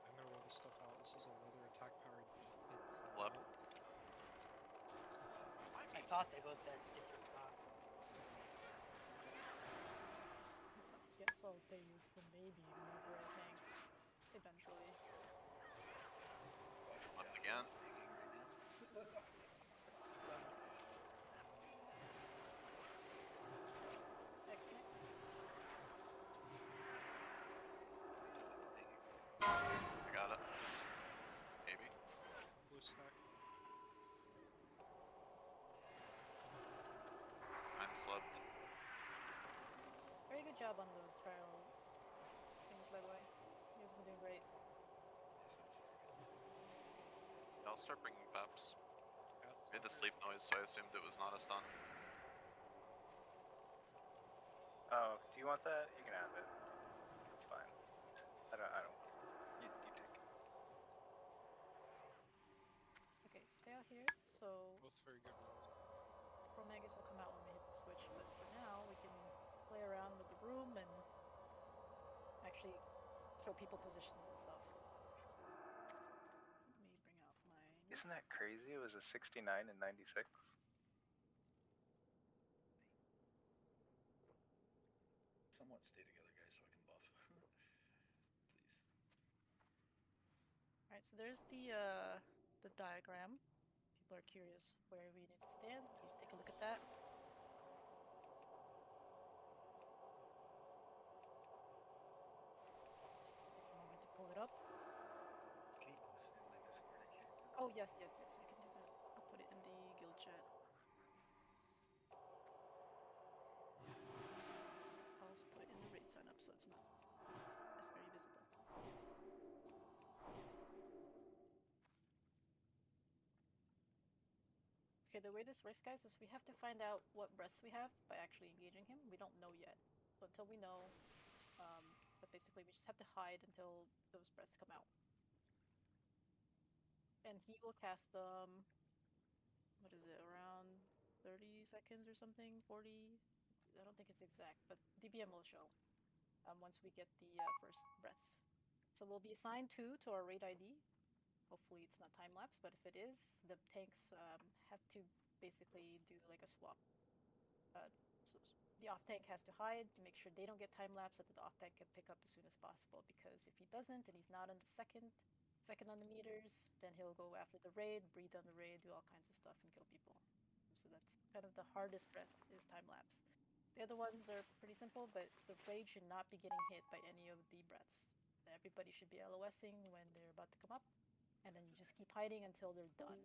I'm gonna roll this stuff out. This is a leather attack powered hit. Left. I thought they both had different Yes, I'll pay you for maybe whenever I tank. Eventually. Left again. X next. I got it. Maybe. Blue stack. I'm slept. Very good job on those trial things, by the way. You guys have been doing great. I'll start bringing Paps. Made the sleep noise, so I assumed it was not a stun. Oh, do you want that? You can have it. It's fine. I don't. You take it. Okay, stay out here. So Both very good rolls. Promagus will come out when we hit the switch, but for now we can play around with the room and actually show people positions and stuff. Let me bring out my... Isn't that crazy? It was a 69 and 96. Somewhat stay together, guys, so I can buff. Please. Alright, so there's the diagram. People are curious where we need to stand. Please take a look at that. Want me to pull it up? Can you post it in like Discord? I can't. Oh yes, I can do that. I'll put it in the guild chat. I'll also put it in the raid sign up so it's not as very visible. Okay, the way this works, guys, is we have to find out what breaths we have by actually engaging him. We don't know yet. So until we know, but basically we just have to hide until those breaths come out. And he will cast them, what is it, around 30 seconds or something? 40? I don't think it's exact, but DBM will show once we get the first breaths. So we'll be assigned 2 to our raid ID. Hopefully it's not time lapse, but if it is, the tanks have to basically do like a swap. So the off tank has to hide to make sure they don't get time lapse, so that the off tank can pick up as soon as possible. Because if he doesn't and he's not on the second on the meters, then he'll go after the raid, breathe on the raid, do all kinds of stuff, and kill people. So that's kind of the hardest breath is time lapse. The other ones are pretty simple, but the raid should not be getting hit by any of the breaths. Everybody should be LOSing when they're about to come up, and then you just keep hiding until they're done.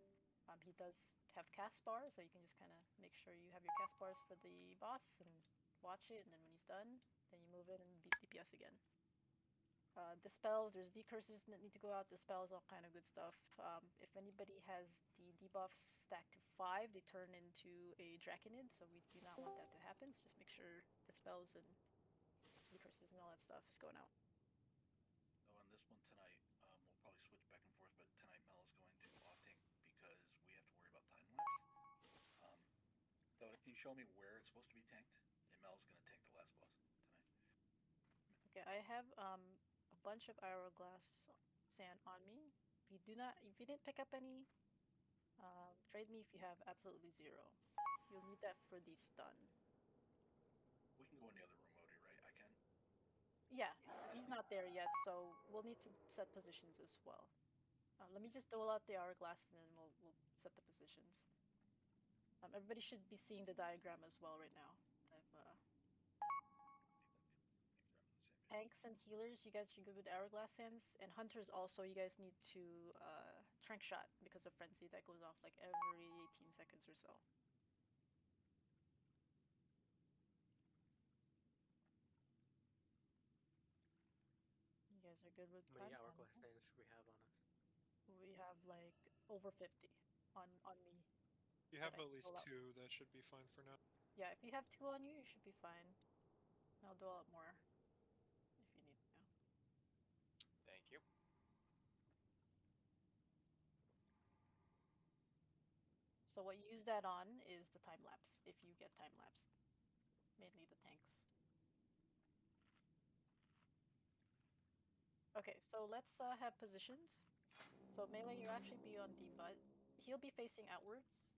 He does have cast bars, so you can just kind of make sure you have your cast bars for the boss and watch it, and then when he's done, then you move in and beat DPS again. Dispels, there's decurses that need to go out, dispels, all kind of good stuff. If anybody has the debuffs stacked to 5, they turn into a Draconid, so we do not want that to happen, so just make sure dispels and decurses and all that stuff is going out. So on this one tonight, we'll probably switch back and forth, but tonight Mel is going to off tank because we have to worry about time lapse. Dota, can you show me where it's supposed to be tanked? And Mel's going to tank the last boss tonight. Okay, I have a bunch of hourglass sand on me. If you didn't pick up any, trade me if you have absolutely 0. You'll need that for the stun. We can go in the other room, Odie, right? I can? Yeah, he's not there yet, so we'll need to set positions as well. Let me just dole out the hourglass and then we'll set the positions. Everybody should be seeing the diagram as well right now. Tanks and healers, you guys are good with hourglass hands, and hunters also. You guys need to trank shot because of frenzy that goes off like every 18 seconds or so. You guys are good with How many time hourglass sand? hands should we have on us? We have like over 50 on me. You have that I at can least dole out. 2, that should be fine for now. Yeah, if you have 2 on you, you should be fine. I'll dole out more if you need to. Thank you. So what you use that on is the time lapse, if you get time lapsed. Mainly the tanks. Okay, so let's have positions. So melee, you'll actually be on the butt. He'll be facing outwards.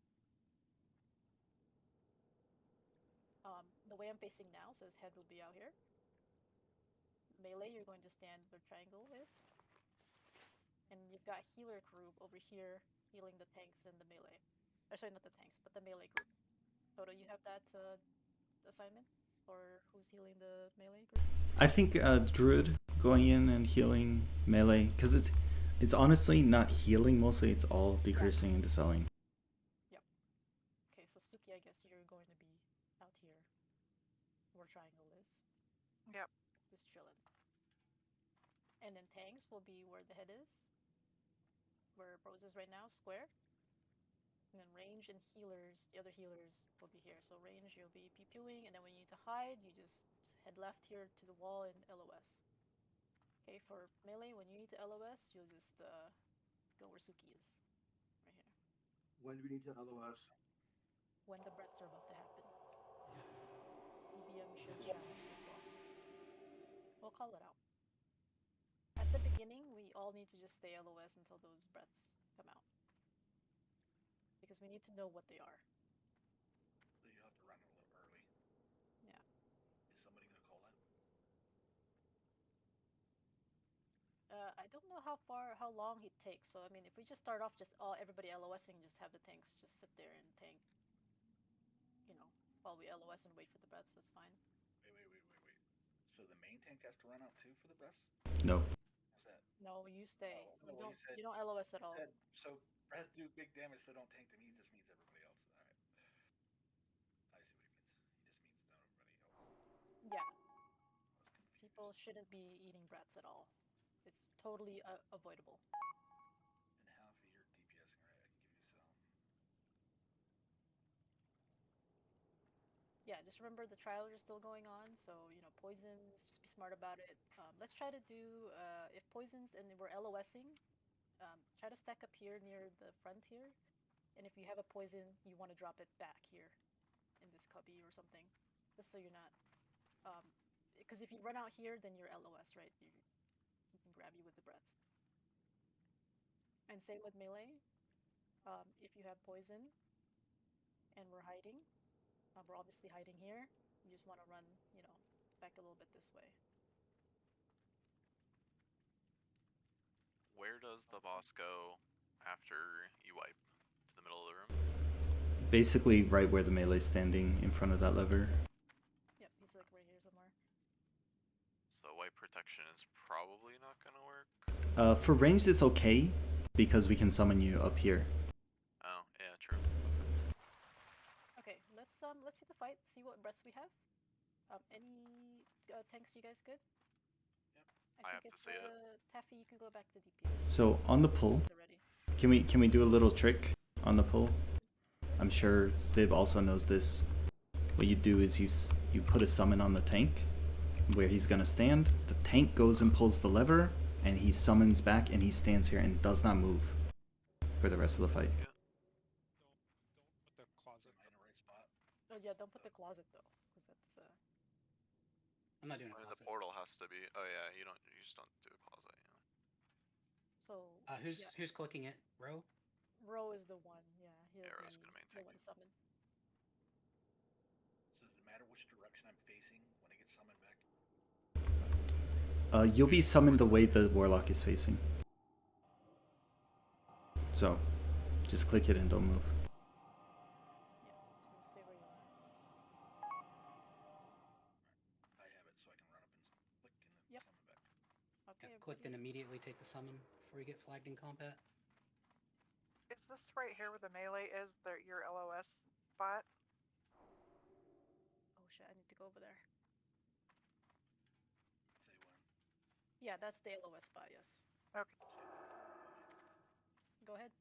The way I'm facing now, so his head will be out here. Melee, you're going to stand where triangle is. And you've got healer group over here healing the tanks and the melee. Sorry, not the tanks, but the melee group. Toto, you have that assignment? Or who's healing the melee group? I think Druid going in and healing melee, because it's honestly not healing mostly, it's all decreasing and dispelling. Yep. Okay, so Suki, I guess you're going to be out here where triangle is. Yep. Just chilling. And then tanks will be where the head is. Where Rose is right now, square. And then range and healers, the other healers will be here. So range, you'll be pew-pewing, and then when you need to hide, you just head left here to the wall and LOS. Okay, for melee, when you need to LOS, you'll just go where Suki is. Right here. When do we need to LOS? When the breaths are about to happen. EBM should chat as well. We'll call it out. At the beginning, we all need to just stay LOS until those breaths come out. Because we need to know what they are. So you have to run a little early. Yeah. Is somebody going to call that? I don't know how long it takes. So I mean, if we just start off just everybody LOSing, just have the tanks just sit there and tank, while we LOS and wait for the breaths, that's fine. Wait. So the main tank has to run out too for the breaths? No. What's that? No, you stay. Oh, You don't LOS at all. So breaths do big damage, so don't tank them. He just means everybody else. All right. I see what he means. He just means not everybody else. Yeah. People shouldn't be eating breaths at all. It's totally avoidable. And half of your DPS, right? I can give you some. Yeah, just remember the trials are still going on, so poisons, just be smart about it. Let's try to do if poisons and we're LOSing, try to stack up here near the front here, and if you have a poison, you want to drop it back here in this cubby or something, just so you're not, because if you run out here, then you're LOS, right? He can grab you with the breaths. And same with melee. If you have poison and we're hiding, we're obviously hiding here. You just want to run, back a little bit this way. Where does the boss go after you wipe? To the middle of the room? Basically, right where the melee's standing in front of that lever. Yep, he's like right here somewhere. So wipe protection is probably not gonna work. For ranged, it's okay because we can summon you up here. Oh, yeah, true. Okay, let's see the fight. See what breaths we have. Any tanks? You guys good? I I have think to it's see it. Taffy. You can go back to DPS. So on the pull, can we do a little trick on the pull? I'm sure Dib also knows this. What you do is you put a summon on the tank where he's gonna stand. The tank goes and pulls the lever, and he summons back, and he stands here and does not move for the rest of the fight. Put the closet in the right spot. Oh yeah, don't put the closet though, because that's I'm not doing a The closet. portal has to be. Oh yeah, you just don't do a closet. Yeah. so. Who's clicking it? Ro? Ro is the one. Yeah, he'll Ro's be gonna the maintain one summon. So does it matter which direction I'm facing when I get summoned back? You'll be summoned the way the warlock is facing. So, just click it and don't move. Yeah, so stay where you are. I have it, so I can run up and click and then Yep. summon back. Okay, Clicked and immediately take the summon before you get flagged in combat. Is this right here where the melee is, your LOS spot? Oh shit, I need to go over there. Say when. Yeah, that's the LOS spot, yes. Okay. Go ahead.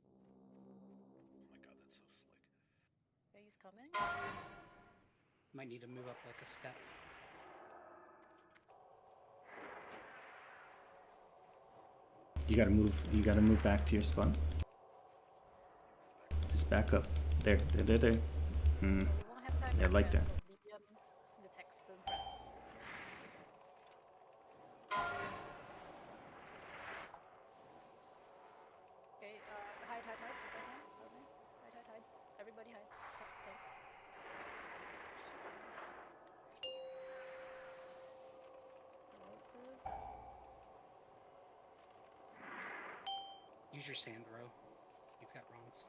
Oh my god, that's so slick. Okay, he's coming. Might need to move up like a step. You gotta move back to your spot. Just back up. There. Hmm. Yeah, like that. The text and press. Okay, hide. Hide. Everybody hide. Except the tank. Corrosive. Use your sand row. You've got bronze.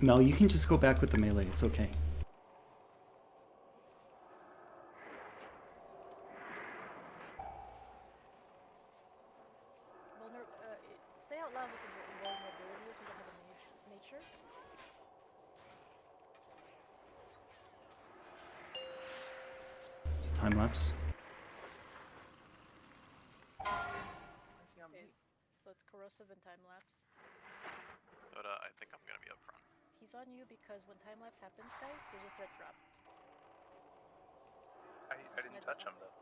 Mel, you can just go back with the melee. It's okay. Say out loud what the vulnerability is. We don't have a mage's nature. It's a time lapse. Okay, so it's corrosive and time lapse. But I think I'm gonna be up front. He's on you because when time lapse happens, guys, there's a threat drop. I didn't touch him though.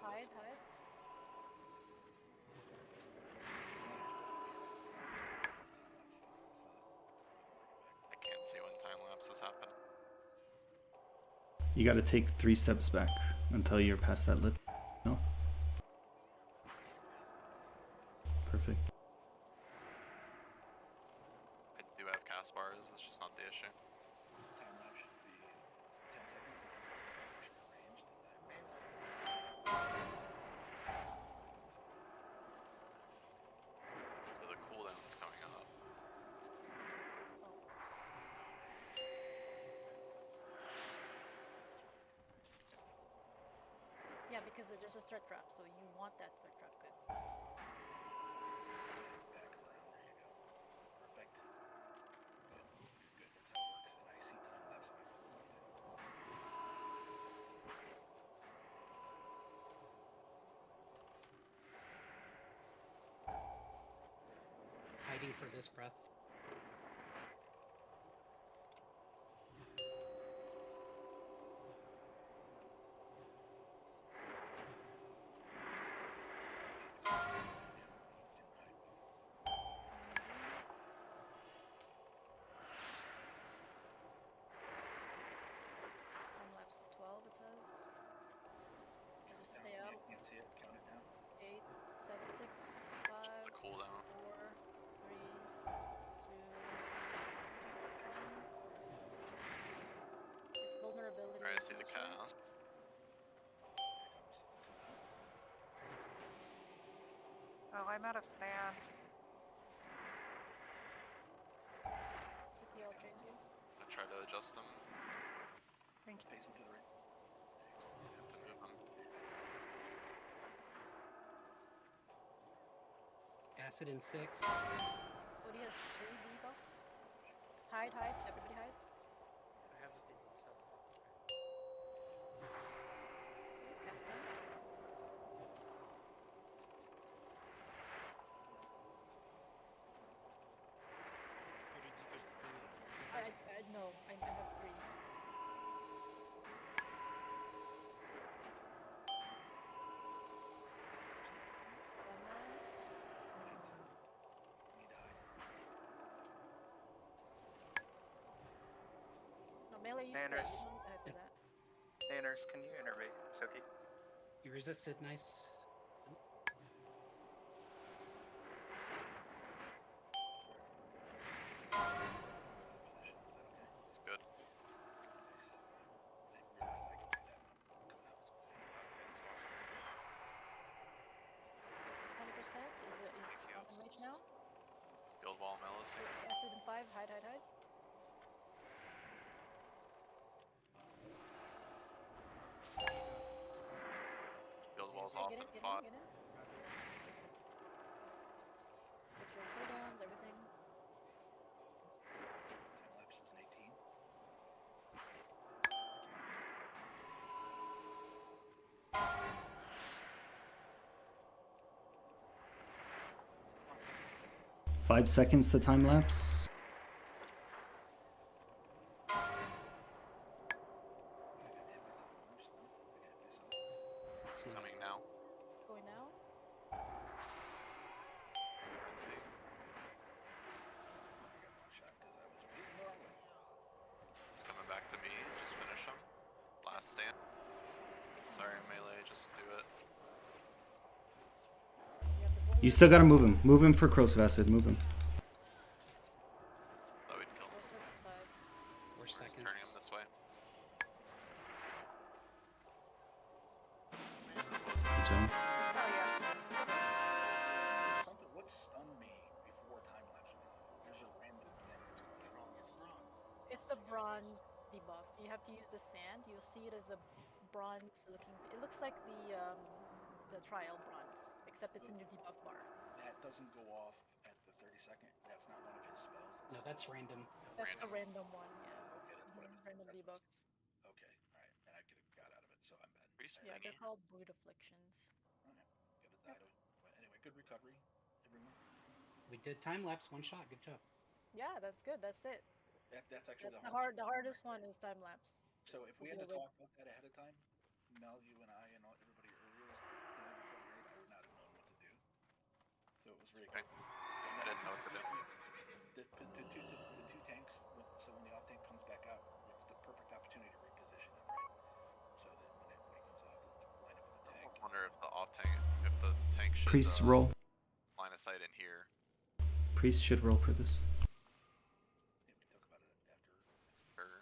Hide. I can't see when time lapses happen. You gotta take 3 steps back until you're past that lip. No? Perfect. I do have cast bars. It's just not the issue. Time lapse should be 10 seconds. Ranged. So the cooldown is coming up. Yeah, because there's a threat trap, so you want that threat trap, guys. Back around. There you go. Perfect. Good. That's how it works. And I see time lapse on my bubble locked in. Hiding for this breath. Time lapse 12, it says. 6, 5, Just a cooldown. 4, 3, 2, 1. Its vulnerability. Alright, I see the essentially. cast. Oh, I'm out of stand. Suki, I'll change you. I try to adjust him. Thank you. Pace him to the right. You have to move him. Acid in 6. Odie has 3 debuffs. Hide, everybody hide. I have the debuffs up. Cast down. No, I have 3. No, melee you stay. Manners. You don't have to that. Manners, can you innervate Soki? You resisted, nice. It's good. It's 20% is on rage now. Guild Wall Melisy. Acid in 5, hide. Guild Wall's Yeah, off get and in. fought. Get your cooldowns, everything. Time lapse is an 18. Five seconds to time lapse. It's coming now. Going now. Frenzy. I got one shot because I was facing the wrong way. He's coming back to me. Just finish him. Last stand. Sorry, melee. Just do it. You still gotta move him. Move him for corrosive acid. Move him. That would kill him. 4 seconds. Turning him this way. Good job. Something. What stunned me before time lapse went off? There's a random thing that's going on. It's the bronze debuff. You have to use the sand. You'll see it as a bronze looking. It looks like the trial bronze, except it's in your debuff bar. That doesn't go off at the 30-second. That's not one of his spells. No, that's random. That's a random one, yeah. Okay, that's what I was. Random debuffs. Okay, all right. Then I could have got out of it, so I'm bad. Yeah, they're called Brood Afflictions. Okay, get it died. But anyway, good recovery, everyone. We did time lapse, 1 shot. Good job. Yeah, that's good. That's it. That's actually The hardest hardest one is time lapse. So if we had to talk about that ahead of time, Mel, you and I, and everybody earlier, the night before the raid, I would not have known what to do. So it was really good. I didn't know what to do. The two tanks. So when the off tank comes back out, it's the perfect opportunity to reposition him, right? So that when he comes off, to line up with the tank. I wonder if the tank should Priest roll. line of sight in here. Priest should roll for this. Yeah, we can talk about it after. Sure.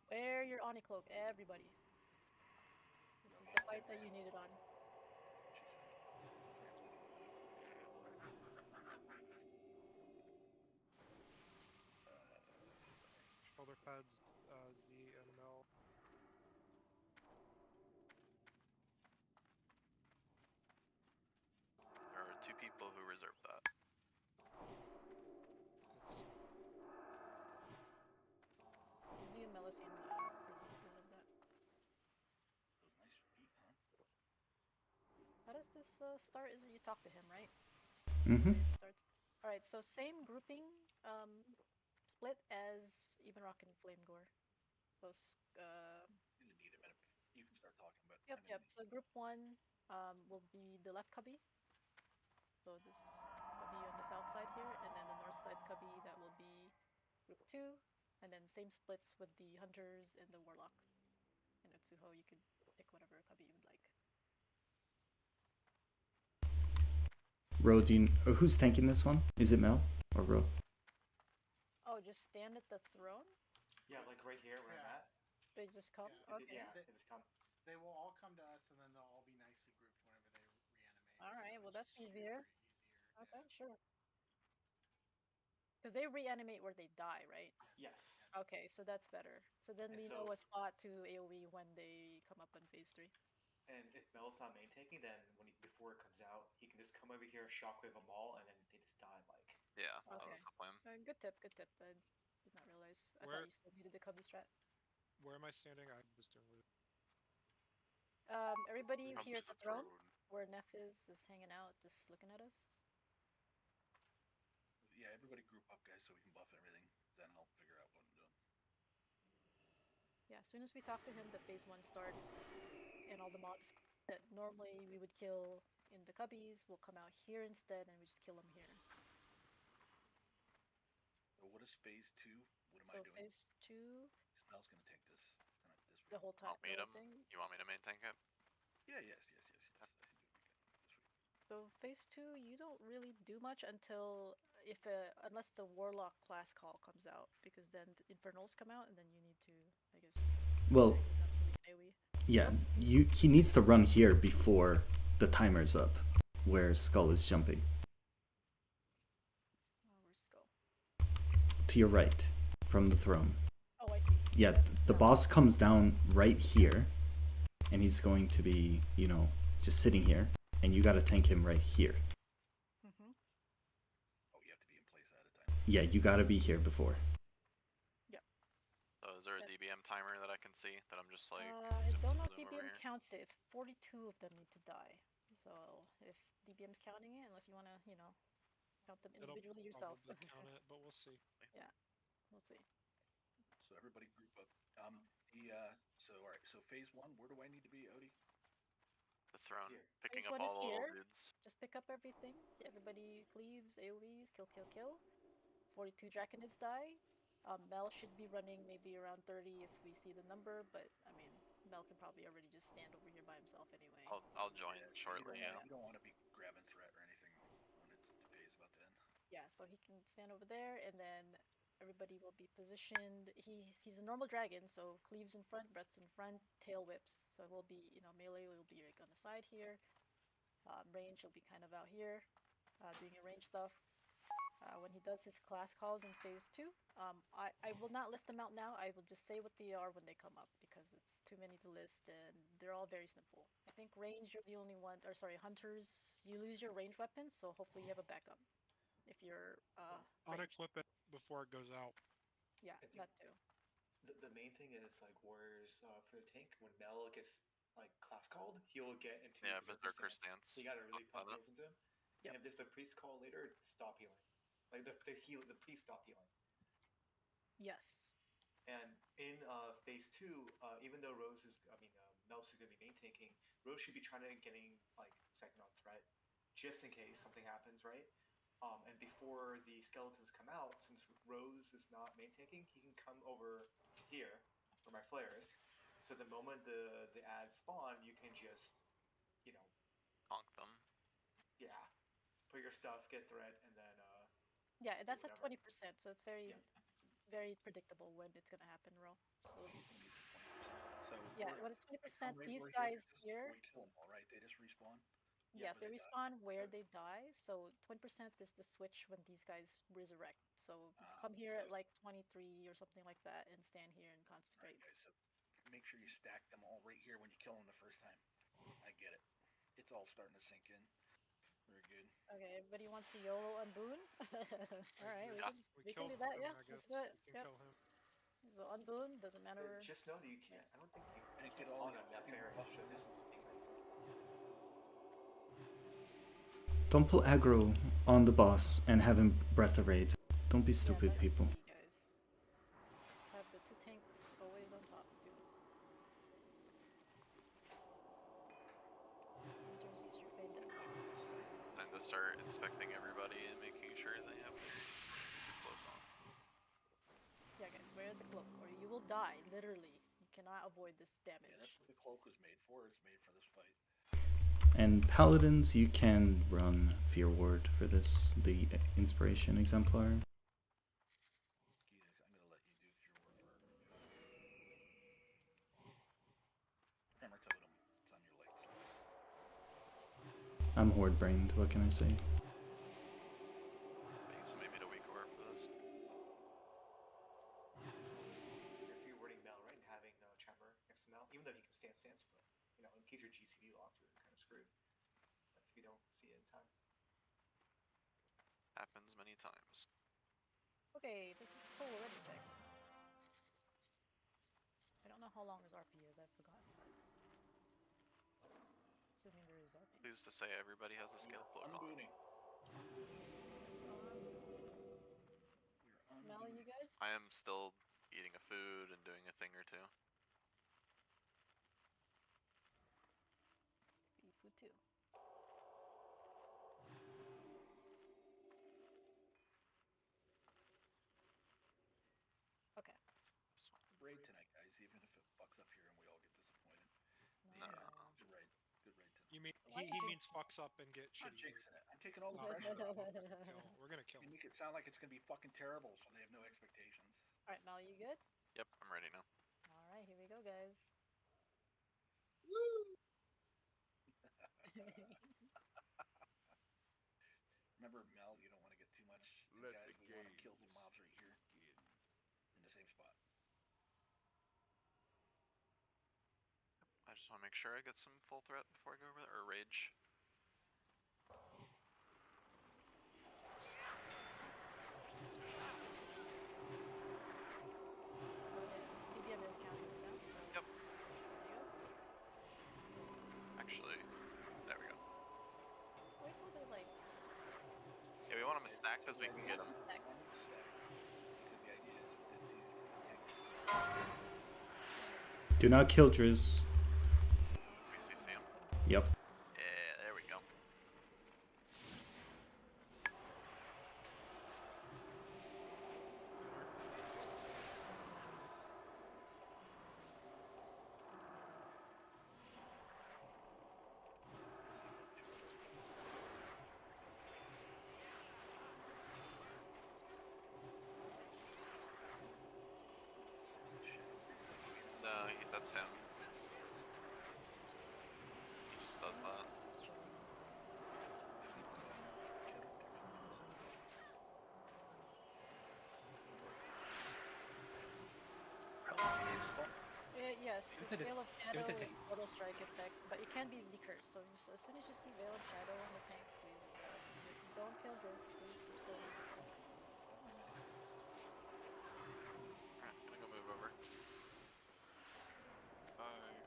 Wear your Oni cloak, everybody. This is the fight that you needed on. Shoulder pads, Z and Mel. There are 2 people who reserved that. Izzy and Melisine reserve that. Those nice feet, huh? How does this start? Is it you talk to him, right? Mm-hmm. Starts. All right. So same grouping, split as Even Rock and Flame Gore. Those. You didn't need a minute. You can start talking, but. Yep. So group 1 will be the left cubby. So this cubby on the south side here, and then the north side cubby that will be group 2, and then same splits with the hunters and the warlocks. And Utsuho, you could pick whatever cubby you would like. Ro, who's tanking this one? Is it Mel or Ro? Oh, just stand at the throne? Yeah, like right here where I'm at. They just come? Yeah, Okay. yeah, they just come. They will all come to us, and then they'll all be nicely grouped whenever they reanimate. Alright, so well it's that's just easier. super easier. Okay, sure. Because they reanimate where they die, right? Yes. Okay, so that's better. So then And we so- know a spot to AoE when they come up on phase 3. And if Mel's not main tanking, then before it comes out, he can just come over here, shockwave them all, and then they just die. Like. Yeah, Okay. that's the plan. Good tip, good tip. I did not realize. I thought you still needed the cubby strat. Where am I standing? I was doing it. Everybody Come here to at the the throne, throne. where Neff is hanging out, just looking at us. Yeah, everybody group up, guys, so we can buff everything. Then I'll figure out what I'm doing. Yeah, as soon as we talk to him, the phase 1 starts, and all the mobs that normally we would kill in the cubbies will come out here instead, and we just kill them here. So what is phase 2? What am I So doing? phase 2, Mel's gonna take this week. the whole time. I'll meet him. You want me to main tank it? Yeah, yes. I think it'll be good this week. So phase 2, you don't really do much until unless the warlock class call comes out, because then the infernals come out, and then you need to, I guess. Well, yeah, he needs to run here before the timer's up, where Skull is jumping. Where's Skull? To your right, from the throne. Oh, I see. Yeah, the boss comes down right here, and he's going to be, just sitting here, and you gotta tank him right here. Mm-hmm. Oh, you have to be in place ahead of time. Yeah, you gotta be here before. Yep. So is there a DBM timer that I can see that I'm just like? I don't know if zoom over DBM here? counts it. It's 42 of them need to die. So if DBM's counting it, unless you want to, count them individually yourself. Probably count it, but we'll see. Yeah, we'll see. So everybody group up. All right. So phase 1, where do I need to be, Odie? The throne, Here. picking Phase up 1 all is the little here. dudes. Just pick up everything. Everybody cleaves, AoEs, kill. 42 Draconids die. Mel should be running maybe around 30 if we see the number, but I mean, Mel can probably already just stand over here by himself anyway. I'll join So shortly. You don't want to be grabbing threat or anything when it's the phase about to end. Yeah, so he can stand over there, and then everybody will be positioned. He's a normal dragon, so cleaves in front, breaths in front, tail whips. So it will be, melee will be like on the side here. Range will be kind of out here, doing your range stuff. When he does his class calls in phase 2, I will not list them out now. I will just say what they are when they come up, because it's too many to list, and they're all very simple. I think range, you're the only one, or sorry, hunters, you lose your range weapons, so hopefully you have a backup. If you're unequip it before it goes out. Yeah, that too. The main thing is like warriors for the tank. When Mel gets like class called, he'll get into berserker stance. So you gotta really pump those into him. Yep. And if there's a priest call later, stop healing. Like the priest stop healing. Yes. And in phase 2, even though Mel's is gonna be main tanking, Rose should be trying to getting like second on threat, just in case something happens, right? And before the skeletons come out, since Rose is not main tanking, he can come over here where my flare is. So the moment the ads spawn, you can just, honk them. Yeah, put your stuff, get threat, and then yeah, that's at whatever. 20%, so it's very, very predictable when it's gonna happen, Ro. So So yeah, when it's 20%, these guys here. We kill them all, right? They just respawn. Yes, they respawn where they die. So 20% is the switch when these guys resurrect. So come here at like 23 or something like that, and stand here and concentrate. All right, guys. So make sure you stack them all right here when you kill them the first time. I get it. It's all starting to sink in. Very good. Okay, everybody wants to YOLO on Boone? Alright, we can do that, yeah. Let's do it. Yep. So on Boone, doesn't matter. Just know that you can't. I don't think you And can get all on these that fucking fair. buffs. So this is the thing right here. Don't put aggro on the boss and have him breath of raid. Don't be stupid, people. Guys. Just have the 2 tanks always on top, too. Time to start inspecting everybody and making sure they have the cloak on. Yeah, guys, wear the cloak, or you will die, literally. You cannot avoid this damage. Yeah, that's what the cloak was made for. It's made for this fight. And paladins, you can run Fear Ward for this, the Inspiration Exemplar. Hammer totem. It's on your legs. I'm horde brained, what can I say? Being some maybe a weak orb for this. If you're wording Mel, right, and having Tremor next to Mel, even though he can stance, but you know, in case your GCD locked, you're kind of screwed. Like if you don't see it in time. Happens many times. Okay, this is full already check. I don't know how long his RP is, I've forgotten. Assuming there is RP. Who's to say everybody has a skill float on? Mel, you good? I am still eating a food and doing a thing or two. Eat food too. Okay. Raid tonight, guys, even if it fucks up here and we all get disappointed. No. Good raid. Good raid tonight. You mean he means fucks up and get I'm shitty. jinxing it. I'm taking all the Oh, pressure okay. off. We're gonna kill You him. make it sound like it's gonna be fucking terrible, so they have no expectations. Alright, Mel, you good? Yep, I'm ready now. Alright, here we go, guys. Woo! Remember, Mel, you don't want to get too much. And guys, we want to kill the mobs right here. In the same spot. I just want to make sure I get some full threat before I go over there, or rage. BBM is counting with that, so. Yep. There you go. Actually, there we go. Wait till they're like. Yeah, we want them stacked as we can get them. Stack. Because the idea is that it's easy for them to Do not kill Driz. We CC him. Yep. Yeah, there we go. No, that's him. He just does that. Probably useful. Yes, Give it to- Veil of give it Shadow to is tanks. auto strike effect, but it can be leakers. So as soon as you see Veil of Shadow on the tank, please don't kill Driz. Please just go. Alright, gonna go move over. Bye.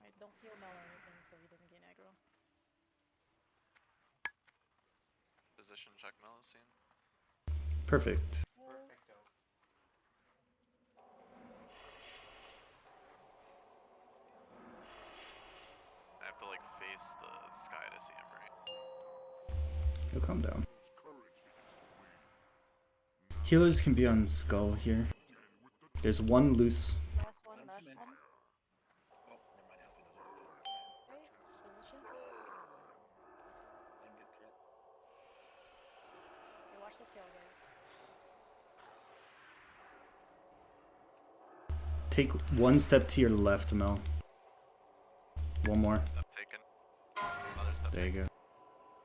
Right, don't heal Mel or anything so he doesn't gain aggro. Position check Melusine. Perfect. Perfecto. I have to like face the sky to see him, right? Yo, calm down. Healers can be on Skull here. There's one loose. Last one, last one. Oh, never mind. Alfie knows what to do. Okay, positions. Let him get threat. Okay, watch the tail, guys. Take one step to your left, Mel. One more. Step taken. Another step There you taken. go.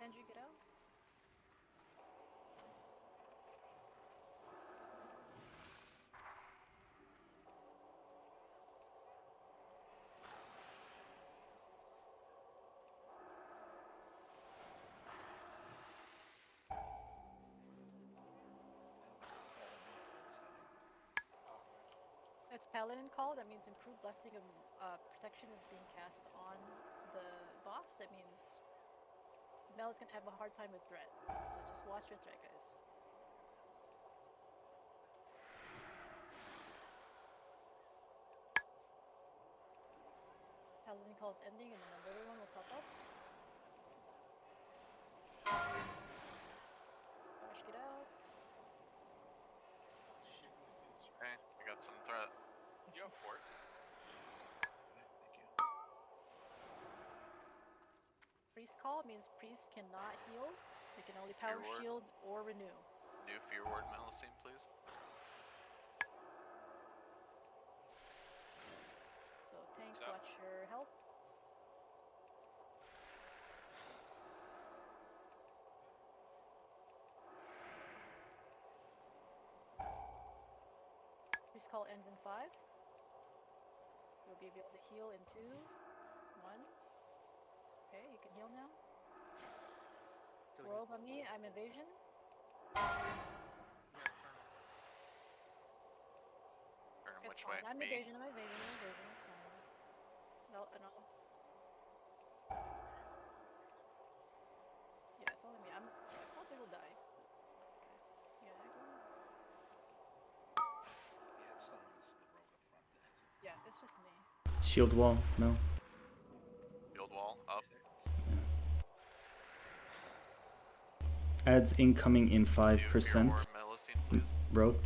Andrew, get out. It's Paladin call. That means improved blessing of protection is being cast on the boss. That means Mel is gonna have a hard time with threat. So just watch your threat, guys. Paladin call is ending, and then another one will pop up. Gosh, get out. Okay, we got some threat. You have fort. priest call means priests cannot heal. They can only power Ward. shield or renew. New Fear Ward Melusine, please. So tanks, What's up? watch your health. Priest call ends in 5. You'll be able to heal in 2, 1. Okay, you can heal now. World on me, I'm evasion. Turn It's which fine. way? I'm Me? evasion, I'm evasion, I'm evasion. It's fine. Just... No, no. Yeah, it's only me. I thought they will die. Yeah, I go. Yeah, it summons the rogue up front. Yeah, it's just me. Shield wall, no. Shield wall, up. Adds incoming in New Fear 5%. Ward Melusine, please. Row.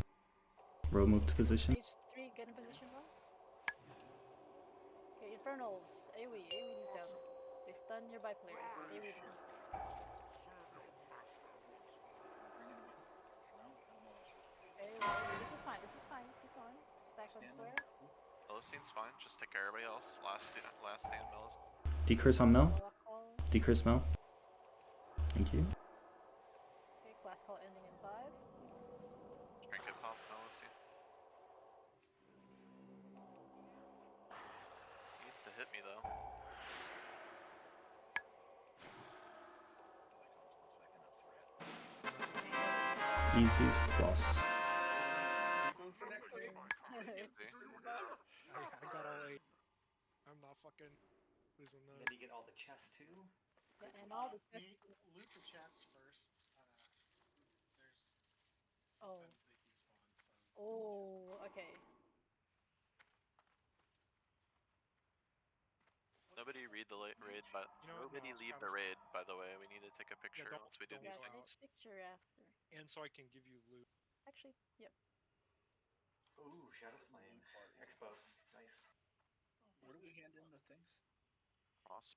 Row move to position. Stage 3, get in position now. Okay, Infernals. AoE. AoE these down. They stun nearby players. AoE them. AoE. This is fine. This is fine. Just keep going. Stack on square. Melusine's fine, just take care of everybody else. Last stand Melusine. Decurse on Mel. Warlock call. Decurse Mel. Thank you. Okay, class call ending in 5. Trinket pop Melusine. Needs to hit me though. Easiest boss. Going for next lane. Easy. I got all 8. I'm not fucking losing And that. then you get all the chests too. Yeah, and all the chests. Loot the chests first. There's Oh. defense they can spawn. So. Oh, okay. Nobody read the raid, but You know what? nobody No, leave I'm the fine. raid. By the way, we need to take a picture don't- once we do don't these go things. out. Picture after. And so I can give you loot. Actually, yep. Ooh, Shadow Flame. Expo. Nice. Where do we hand in the things? Cross